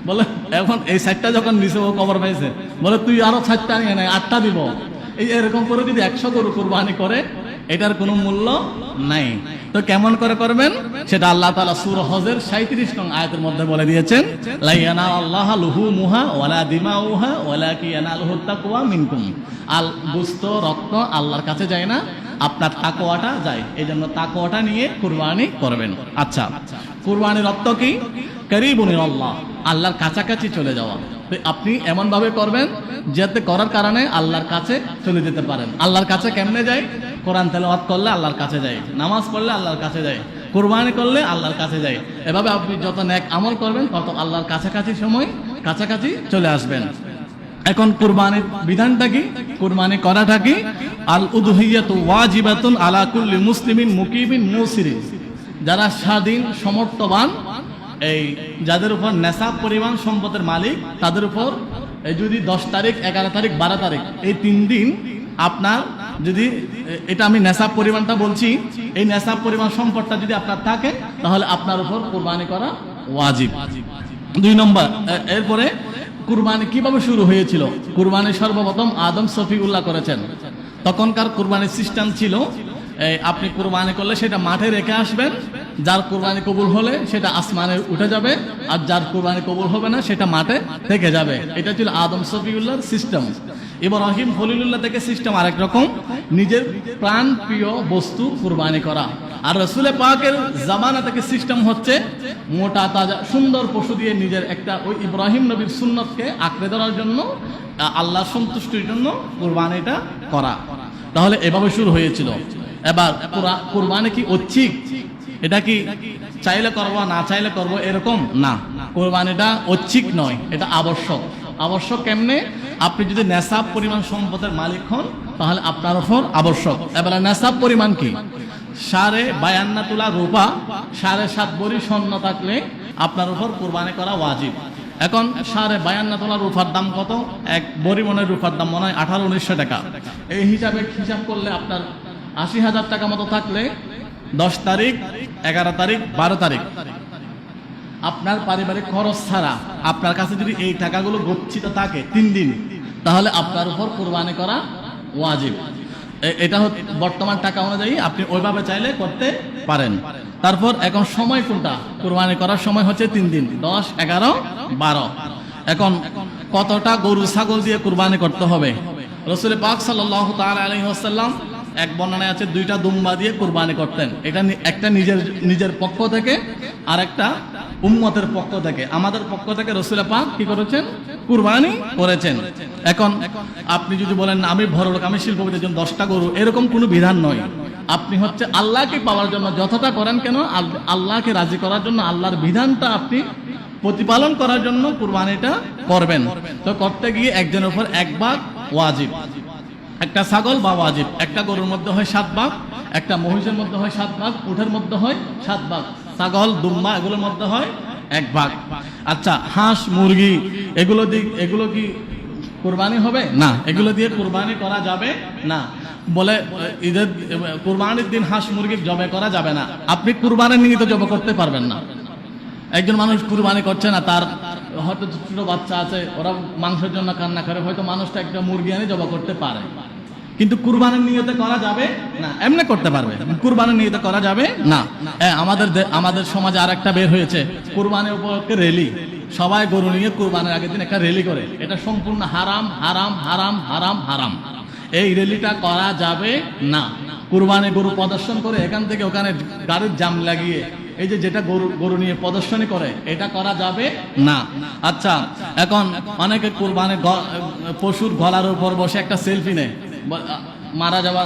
বলে এখন এই 4টা যখন নিছে ও খবর পাইছে, বলে তুই আরো 4টা নিয়ে নেয়, 8টা দিব। এরকম করে যদি 100 গরু কুরবানি করে এটার কোনো মূল্য নাই। তো কেমন করে করবেন সেটা আল্লাহ তাআলা সূরা হজের 37 নং আয়াতের মধ্যে বলে দিয়েছেন, লা ইয়ানাল্লাহু লুহুমুহা ওয়ালা দিমাউহা ওয়ালাকি ইয়ানালুহু তাকওয়া মিনকুম। গোশত রক্ত আল্লাহর কাছে যায় না, আপনার তাকওয়াটা যায়। এজন্য তাকওয়াটা নিয়ে কুরবানি করবেন। আচ্ছা, কুরবানির অর্থ কি? করিবুন ইলাল্লাহ, আল্লাহর কাছাকাছি চলে যাওয়া। তো আপনি এমন ভাবে করবেন যাতে করার কারণে আল্লাহর কাছে চলে যেতে পারেন। আল্লাহর কাছে কেমনে যায়? কোরআন তেলাওয়াত করলে আল্লাহর কাছে যায়, নামাজ পড়লে আল্লাহর কাছে যায়, কুরবানি করলে আল্লাহর কাছে যায়। এভাবে আপনি যত নেক আমল করবেন তত আল্লাহর কাছাকাছি চলে আসবেন। এখন কুরবানির বিধানটা কি? কুরবানি করাটা কি? আল উদহিয়াতু ওয়াজিবাতুন আলা কুল্লি মুসলিমিন মুকিমিন মুসিরিন। যারা স্বাধীন সমর্থবান, এই যাদের উপর নেশাব পরিমাণ সম্পদের মালিক, তাদের উপর যদি 10 তারিখ, 11 তারিখ, 12 তারিখ এই 3 দিন আপনার যদি, এটা আমি নেশাব পরিমাণটা বলছি, এই নেশাব পরিমাণ সম্পদটা যদি আপনার থাকে তাহলে আপনার উপর কুরবানি করা ওয়াজিব। 2 নম্বর, এরপরে কুরবানি কিভাবে শুরু হয়েছিল? কুরবানি সর্বপ্রথম আদম সফিউল্লাহ করেছেন। তখনকার কুরবানির সিস্টেম ছিল, আপনি কুরবানি করলে সেটা মাঠে রেখে আসবেন, যার কুরবানি কবুল হলে সেটা আসমানে উঠে যাবে, আর যার কুরবানি কবুল হবে না সেটা মাঠে থেকে যাবে। এটা ছিল আদম সফিউল্লাহর সিস্টেম। ইব্রাহিম খলিলুল্লাহ থেকে সিস্টেম আরেক রকম, নিজের প্রাণ প্রিয় বস্তু কুরবানি করা। আর রাসূল পাকের জামানা থেকে সিস্টেম হচ্ছে মোটা তাজা সুন্দর পশু দিয়ে নিজের একটা ওই ইব্রাহিম নবীর সুন্নতকে আঁকড়ে ধরার জন্য, আল্লাহর সন্তুষ্টির জন্য কুরবানিটা করা। তাহলে এভাবে শুরু হয়েছিল। এবার কুরবানি কি ঐচ্ছিক? এটা কি চাইলে করব না চাইলে করব এরকম না, কুরবানিটা ঐচ্ছিক নয়, এটা আবশ্যক। আবশ্যক কেমনে? আপনি যদি নেশাব পরিমাণ সম্পদের মালিক হন তাহলে আপনার উপর আবশ্যক। এবার নেশাব পরিমাণ কি? 52.5 তোলা রূপা, 7.5 ভরি স্বর্ণ থাকলে আপনার উপর কুরবানি করা ওয়াজিব। এখন 52.5 তোলা রূপার দাম কত? 1 ভরি মনের রূপার দাম মনে হয় 1800-1900 টাকা। এই হিসাব করলে আপনার 80,000 টাকা মতো থাকলে 10 তারিখ, 11 তারিখ, 12 তারিখ আপনার পারিবারিক খরচ ছাড়া আপনার কাছে যদি এই টাকাগুলো গচ্ছিত থাকে 3 দিন, তাহলে আপনার উপর কুরবানি করা ওয়াজিব। এটা বর্তমান টাকা অনুযায়ী আপনি ওইভাবে চাইলে করতে পারেন। তারপর এখন সময় কোনটা? কুরবানি করার সময় হচ্ছে 3 দিন, 10, 11, 12। এখন কতটা গরু ছাগল দিয়ে কুরবানি করতে হবে? রাসূল পাক সাল্লাল্লাহু তাআলা আলাইহি ওয়াসাল্লাম এক বর্ণনায় আছে 2টা দুম্বা দিয়ে কুরবানি করতেন। এটা একটা নিজের পক্ষ থেকে আর একটা উম্মতের পক্ষ থেকে। আমাদের পক্ষ থেকে রাসূল পাক কি করেছেন? কুরবানি করেছেন। এখন আপনি যদি বলেন আমি বড়লোক, আমি শিল্পপতির জন্য 10টা গরু, এরকম কোনো বিধান নয়। আপনি হচ্ছে আল্লাহকে পাওয়ার জন্য যতটা করেন কেন, আল্লাহকে রাজি করার জন্য, আল্লাহর বিধানটা আপনি প্রতিপালন করার জন্য কুরবানিটা করবেন। তো করতে গিয়ে একজনের উপর 1 ভাগ ওয়াজিব। একটা ছাগল বা ওয়াজিব, একটা গরুর মধ্যে হয় 7 ভাগ, একটা মহিষের মধ্যে হয় 7 ভাগ, উটের মধ্যে হয় 7 ভাগ, ছাগল দুম্বা এগুলোর মধ্যে হয় 1 ভাগ। আচ্ছা, হাঁস মুরগি এগুলো কি কুরবানি হবে? না, এগুলো দিয়ে কুরবানি করা যাবে না। বলে ঈদের কুরবানির দিন হাঁস মুরগি জবে করা যাবে না। আপনি কুরবানির নিমিত্ত জবে করতে পারবেন না। একজন মানুষ কুরবানি করছে না, তার হয়তো ছোট বাচ্চা আছে, ওরা মাংসের জন্য কান্না করে, হয়তো মানুষটা একটা মুরগি এনে জবা করতে পারে, কিন্তু কুরবানির নিয়তে করা যাবে না। এমনি করতে পারবে, কুরবানির নিয়তে করা যাবে না। আমাদের সমাজে আর একটা বের হয়েছে, কুরবানির উপলক্ষে র্যালি। সবাই গরু নিয়ে কুরবানির আগের দিন একটা র্যালি করে। এটা সম্পূর্ণ হারাম হারাম হারাম হারাম হারাম। এই র্যালিটা করা যাবে না। কুরবানি গরু প্রদর্শন করে এখান থেকে ওখানে গাড়ির জাম লাগিয়ে এই যেটা গরু নিয়ে প্রদর্শনী করে, এটা করা যাবে না। আচ্ছা, এখন অনেকে কুরবানি পশুর গলার উপর বসে একটা সেলফি নেয়, মারা যাওয়া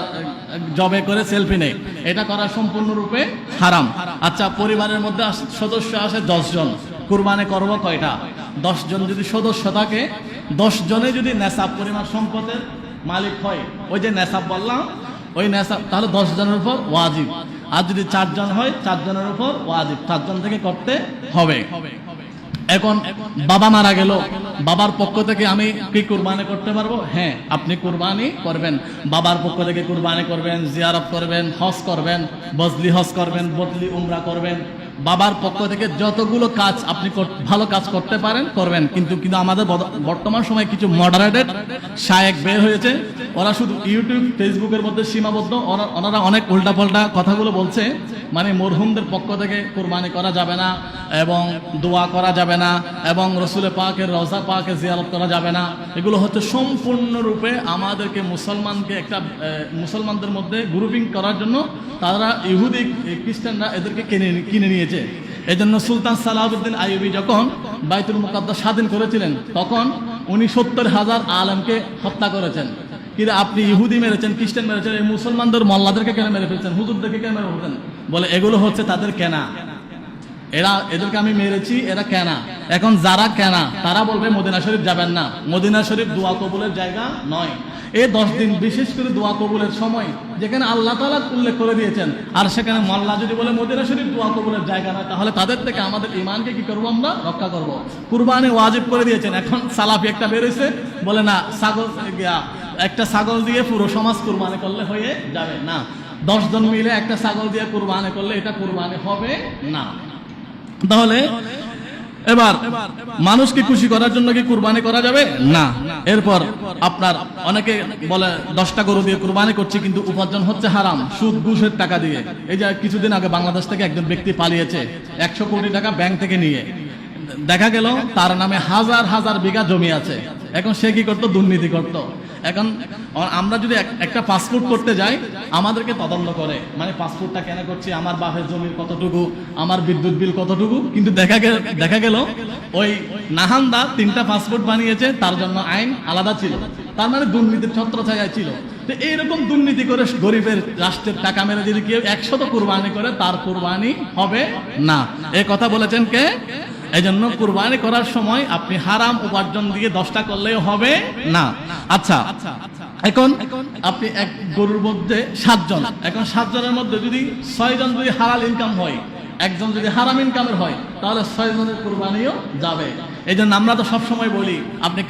জবে করে সেলফি নেয়, এটা করা সম্পূর্ণরূপে হারাম। আচ্ছা, পরিবারের মধ্যে সদস্য আসে 10 জন, কুরবানি করব কয়টা? 10 জন যদি সদস্য থাকে, 10 জনে যদি নেশাব পরিমাণ সম্পদের মালিক হয়, ওই যে নেশাব বললাম, ওই নেশাব, তাহলে 10 জনের উপর ওয়াজিব। আর যদি 4 জন হয়, 4 জনের উপর ওয়াজিব, 4 জন থেকে করতে হবে। এখন বাবা মারা গেল, বাবার পক্ষ থেকে আমি কি কুরবানি করতে পারবো? হ্যাঁ, আপনি কুরবানি করবেন। বাবার পক্ষ থেকে কুরবানি করবেন, জিয়ারত করবেন, হজ করবেন, বজলি হজ করবেন, বদলি উমরা করবেন। বাবার পক্ষ থেকে যতগুলো কাজ আপনি ভালো কাজ করতে পারেন করবেন। কিন্তু আমাদের বর্তমান সময়ে কিছু মডারেটেড শায়েক বের হয়েছে, ওরা শুধু ইউটিউব ফেসবুকের মধ্যে সীমাবদ্ধ। ওনারা অনেক উল্টাপাল্টা কথাগুলো বলছে, মানে মরহুমদের পক্ষ থেকে কুরবানি করা যাবে না, এবং দোয়া করা যাবে না, এবং রসুল পাকের রওজা পাকে জিয়ারত করা যাবে না। এগুলো হচ্ছে সম্পূর্ণরূপে আমাদেরকে মুসলমানদের মধ্যে গ্রুপিং করার জন্য তারা ইহুদি খ্রিস্টানরা এদেরকে কিনে নিয়েছে। এই জন্য সুলতান সালাহুদ্দিন আইয়ুবী যখন বাইতুল মুকাদ্দাস স্বাধীন করেছিলেন, তখন উনি 70,000 আলেমকে হত্যা করেছেন। কিন্তু আপনি ইহুদি মেরেছেন, খ্রিস্টান মেরেছেন, এই মুসলমানদের মোল্লাদেরকে কেন মেরে ফেলছেন, হুজুরদেরকে কেন মেরে ফেলছেন? বলে এগুলো হচ্ছে তাদের কেনা, এদেরকে আমি মেরেছি, এরা কেনা। এখন যারা কেনা তারা বলবে মদিনা শরীফ যাবেন না, মদিনা শরীফ দোয়া কবুলের জায়গা নয়। এই 10 দিন বিশেষ করে দোয়া কবুলের সময়, যেখানে আল্লাহ তাআলা উল্লেখ করে দিয়েছেন, আর সেখানে মোল্লা যদি বলে মদিনা শরীফ দোয়া কবুলের জায়গা নয়, তাহলে তাদের থেকে আমাদের ঈমানকে কি করবো? আমরা রক্ষা করব। কুরবানি ওয়াজিব করে দিয়েছেন। এখন সালাফি একটা বেরোইছে, বলে না একটা ছাগল দিয়ে পুরো সমাজ কুরবানি করলে হয়ে যাবে না। 10 জন মিলে একটা ছাগল দিয়ে কুরবানি করলে এটা কুরবানি হবে না। তাহলে এবার মানুষকে খুশি করার জন্য কি কুরবানি করা যাবে না? এরপর আপনার অনেকে বলে 10টা গরু দিয়ে কুরবানি করছি, কিন্তু উপার্জন হচ্ছে হারাম, সুদ ঘুষের টাকা দিয়ে। এই যে কিছুদিন আগে বাংলাদেশ থেকে একজন ব্যক্তি পালিয়েছে 100 কোটি টাকা ব্যাংক থেকে নিয়ে। দেখা গেল তার নামে হাজার হাজার বিঘা জমি আছে। এখন সে কি করতো? দুর্নীতি করতো। এখন আমরা যদি একটা পাসপোর্ট করতে যাই, আমাদেরকে তদন্ত করে, মানে পাসপোর্টটা কেন করছি, আমার বাপের জমির কতটুকু, আমার বিদ্যুৎ বিল কতটুকু। কিন্তু দেখা গেল ওই নাহান্দা 3টা পাসপোর্ট বানিয়েছে, তার জন্য আইন আলাদা ছিল। তার মানে দুর্নীতির ছত্রছায়া ছিল। তো এইরকম দুর্নীতি করে গরিবের রাষ্ট্রের টাকা মেরে যদি কেউ 100 কুরবানি করে, তার কুরবানি হবে না। এই কথা বলেছেন কে? এই জন্য কুরবানি করার সময় আপনি হারাম উপার্জন দিয়ে 10টা করলেও হবে না। আচ্ছা, এখন আপনি এক গরুর মধ্যে 7 জন, এখন 7 জনের মধ্যে যদি 6 জন যদি হালাল ইনকাম হয়, একজন যদি হারাম ইনকামের হয়, তাহলে 6 জনের কুরবানিও যাবে। এই জন্য আমরা তো সবসময় বলি, আপনি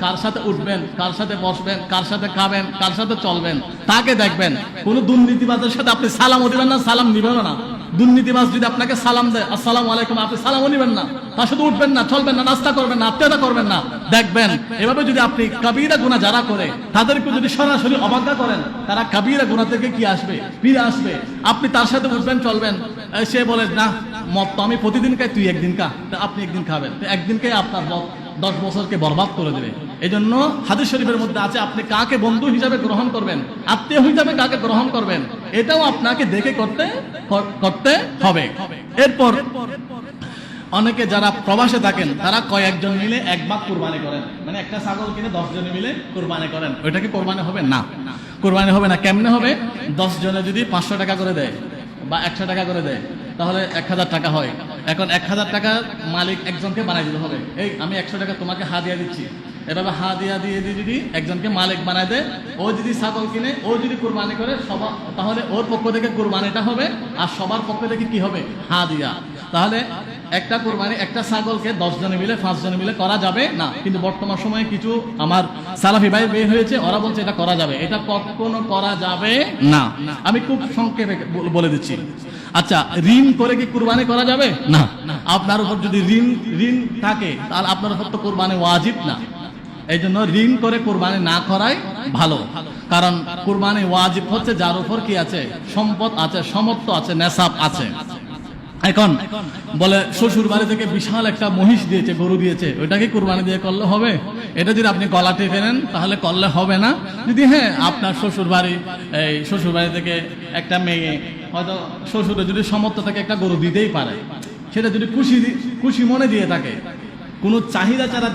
কার সাথে উঠবেন, কার সাথে বসবেন, কার সাথে খাবেন, কার সাথে চলবেন, তাকে দেখবেন। কোনো দুর্নীতিবাজের সাথে আপনি সালামও দিবেন না, সালাম নিবেন না। দুর্নীতিবাজ যদি আপনাকে সালাম দেয়, আসসালামু আলাইকুম, আপনি সালামও নিবেন না, তার সাথে উঠবেন না, চলবেন না, নাস্তা করবেন না, আত্মীয়তা করবেন না। দেখবেন এভাবে যদি আপনি কাবীরা গুনাহ যারা করে, তাদেরকে যদি সরাসরি অবজ্ঞা করেন, তারা কাবীরা গুনাহ থেকে কি আসবে? ফিরে আসবে। আপনি তার সাথে উঠবেন, চলবেন, সে বলে না মদ তো আমি প্রতিদিন খাই, তুই একদিন খা, আপনি একদিন খাবেন, একদিনকে আপনার 10 বছরকে বরবাদ করে দেবে। এই জন্য হাদিস শরীফের মধ্যে আছে, আপনি কাকে বন্ধু হিসাবে গ্রহণ করবেন, আত্মীয় হিসাবে কাকে গ্রহণ করবেন, এটাও আপনাকে দেখে করতে হবে। এরপর অনেকে যারা প্রবাসে থাকেন, তারা কয়েকজন মিলে 1 ভাগ কুরবানি করেন, মানে একটা ছাগল কিনে 10 জনে মিলে কুরবানি করেন। ওইটা কি কুরবানি হবে? না, কুরবানি হবে না। কেমনে হবে? 10 জনে যদি 500 টাকা করে দেয় বা 100 টাকা করে দেয়, তাহলে 1000 টাকা হয়। এখন 1000 টাকা মালিক একজনকে বানাই দিতে হবে। এই আমি 100 টাকা তোমাকে হাদিয়া দিচ্ছি, এভাবে হাদিয়া দিয়ে দিয়ে যদি একজনকে মালিক বানায় দেয়, ও যদি ছাগল কিনে, ও যদি কুরবানি করে সবার, তাহলে ওর পক্ষ থেকে কুরবানিটা হবে, আর সবার পক্ষ থেকে কি হবে? হাদিয়া। তাহলে একটা কুরবানি, একটা ছাগলকে 10 জনে মিলে 5 জনে মিলে করা যাবে না। কিন্তু বর্তমান সময়ে কিছু আমার সালাফি ভাই বের হয়েছে, ওরা বলছে এটা করা যাবে। এটা কখনো করা যাবে না। আমি খুব সংক্ষেপে বলে দিচ্ছি। আচ্ছা, ঋণ করে কি কুরবানি করা যাবে? না। আপনার উপর যদি ঋণ থাকে, তাহলে আপনার উপর তো কুরবানি ওয়াজিব না। এই জন্য ঋণ করে কুরবানি না করাই ভালো। কারণ কুরবানি ওয়াজিব হচ্ছে যার উপর কি আছে? সম্পদ আছে, সমর্থ আছে, নেশাব আছে। এখন বলে শ্বশুর বাড়ি থেকে বিশাল একটা মহিষ দিয়েছে, গরু দিয়েছে, ওইটাকে কুরবানি দিয়ে করলে হবে? এটা যদি আপনি গলা টেপে নেন তাহলে করলে হবে না। যদি হ্যাঁ আপনার শ্বশুর বাড়ি থেকে একটা মেয়ে, হয়তো শ্বশুরে যদি সমর্থ থাকে একটা গরু দিতেই পারে, সেটা যদি খুশি মনে দিয়ে থাকে, কোনো চাহিদা ছাড়া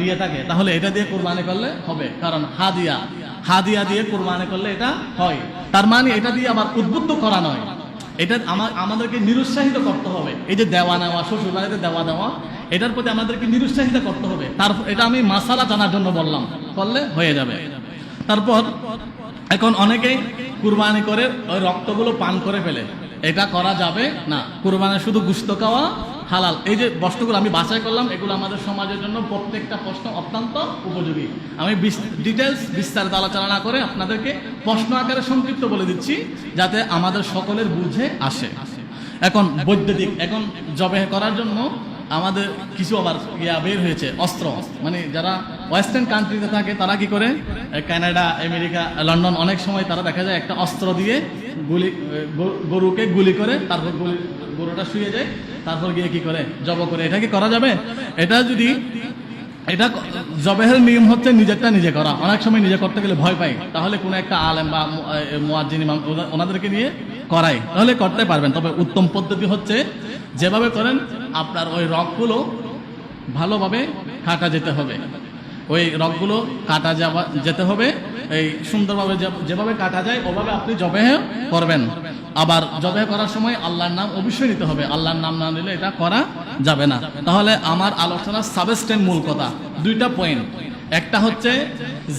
দিয়ে থাকে, তাহলে এটা দিয়ে কুরবানি করলে হবে। কারণ হাদিয়া দিয়ে কুরবানি করলে এটা হয়। তার মানে এটা দিয়ে আবার উদ্বুদ্ধ করা নয়, এটা আমাদেরকে নিরুৎসাহিত করতে হবে। এই যে দেওয়া নেওয়া, শ্বশুর বাড়িতে দেওয়া নেওয়া, এটার প্রতি আমাদেরকে নিরুৎসাহিত করতে হবে। এটা আমি মাসালা জানার জন্য বললাম, করলে হয়ে যাবে। তারপর এখন অনেকেই কুরবানি করে ওই রক্তগুলো পান করে ফেলে, এটা করা যাবে না। কুরবানি শুধু গোশত খাওয়া হালাল। এই যে প্রশ্নগুলো আমি বাছাই করলাম, এগুলো আমাদের সমাজের জন্য প্রত্যেকটা প্রশ্ন অত্যন্ত উপযোগী। আমি ডিটেলস বিস্তারিত আলোচনা না করে আপনাদেরকে প্রশ্ন আকারে সংক্ষিপ্ত বলে দিচ্ছি, যাতে আমাদের সকলের বুঝে আসে। এখন বৈদ্যুতিক, এখন জবে করার জন্য আমাদের কিছু আবার বের হয়েছে অস্ত্র। মানে যারা ওয়েস্টার্ন কান্ট্রিতে থাকে তারা কি করে, কানাডা, আমেরিকা, লন্ডন, অনেক সময় তারা দেখা যায় একটা অস্ত্র দিয়ে গরুকে গুলি করে, তারপর গরুটা শুয়ে যায়, তারপর গিয়ে কি করে জব করে। এটা কি করা যাবে? এটা জবেহের নিয়ম হচ্ছে নিজেরটা নিজে করা। অনেক সময় নিজে করতে গেলে ভয় পাই, তাহলে কোনো একটা আলেম বা মুয়াজ্জিন ইমাম ওনাদেরকে নিয়ে করাই, তাহলে করতে পারবেন। তবে উত্তম পদ্ধতি হচ্ছে যেভাবে করেন, আপনার ওই রগগুলো ভালোভাবে কাটা যেতে হবে। ওই রগগুলো কাটা যেতে হবে, এই সুন্দরভাবে যেভাবে কাটা যায় ওভাবে আপনি জবেহ করবেন। আবার জবেহ করার সময় আল্লাহর নাম অবশ্যই নিতে হবে, আল্লাহর নাম না নিলে এটা করা যাবে না। তাহলে আমার আলোচনার সাবস্টেন্ট মূল কথা 2টা পয়েন্ট। একটা হচ্ছে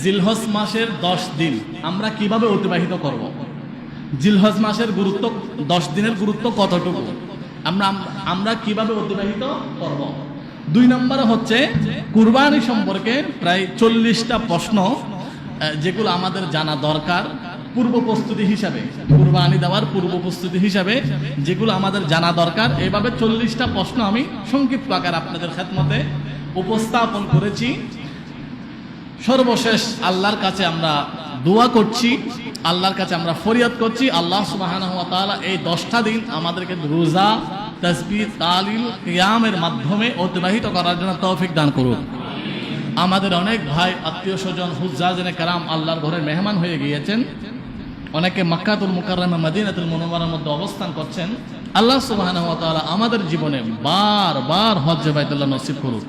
জিলহজ মাসের 10 দিন আমরা কিভাবে অতিবাহিত করব। জিলহজ মাসের গুরুত্ব, 10 দিনের গুরুত্ব কতটুকু, আমরা কিভাবে অতিবাহিত করব। 2 নম্বরে হচ্ছে কুরবানি সম্পর্কে প্রায় 40টা প্রশ্ন, যেগুলো আমাদের জানা দরকার পূর্ব প্রস্তুতি হিসাবে, কুরবানি দেওয়ার পূর্ব প্রস্তুতি হিসাবে যেগুলো আমাদের জানা দরকার। এভাবে 40টা প্রশ্ন আমি সংক্ষিপ্ত আকার আপনাদের খেদমতে উপস্থাপন করেছি। সর্বশেষ আল্লাহর কাছে আমরা দোয়া করছি, আল্লাহর কাছে আমরা ফরিয়াদ করছি, আল্লাহ সুবহানাহু ওয়া তাআলা এই 10টা দিন আমাদেরকে রোজা, তাসবিহ, তাহলিল, কিয়ামের মাধ্যমে অতিবাহিত করার জন্য তৌফিক দান করুন। আমাদের অনেক ভাই, আত্মীয় স্বজন, হুজ্জাজে কেরাম আল্লাহর ঘরের মেহমান হয়ে গিয়েছেন। অনেকে মক্কাতুল মুকাররমা, মদিনাতুল মুনাওয়ারার মধ্যে অবস্থান করছেন। আল্লাহ সুবহানাহু ওয়া তাআলা আমাদের জীবনে বারবার হজ্জে বাইতুল্লাহ নসিব করুন।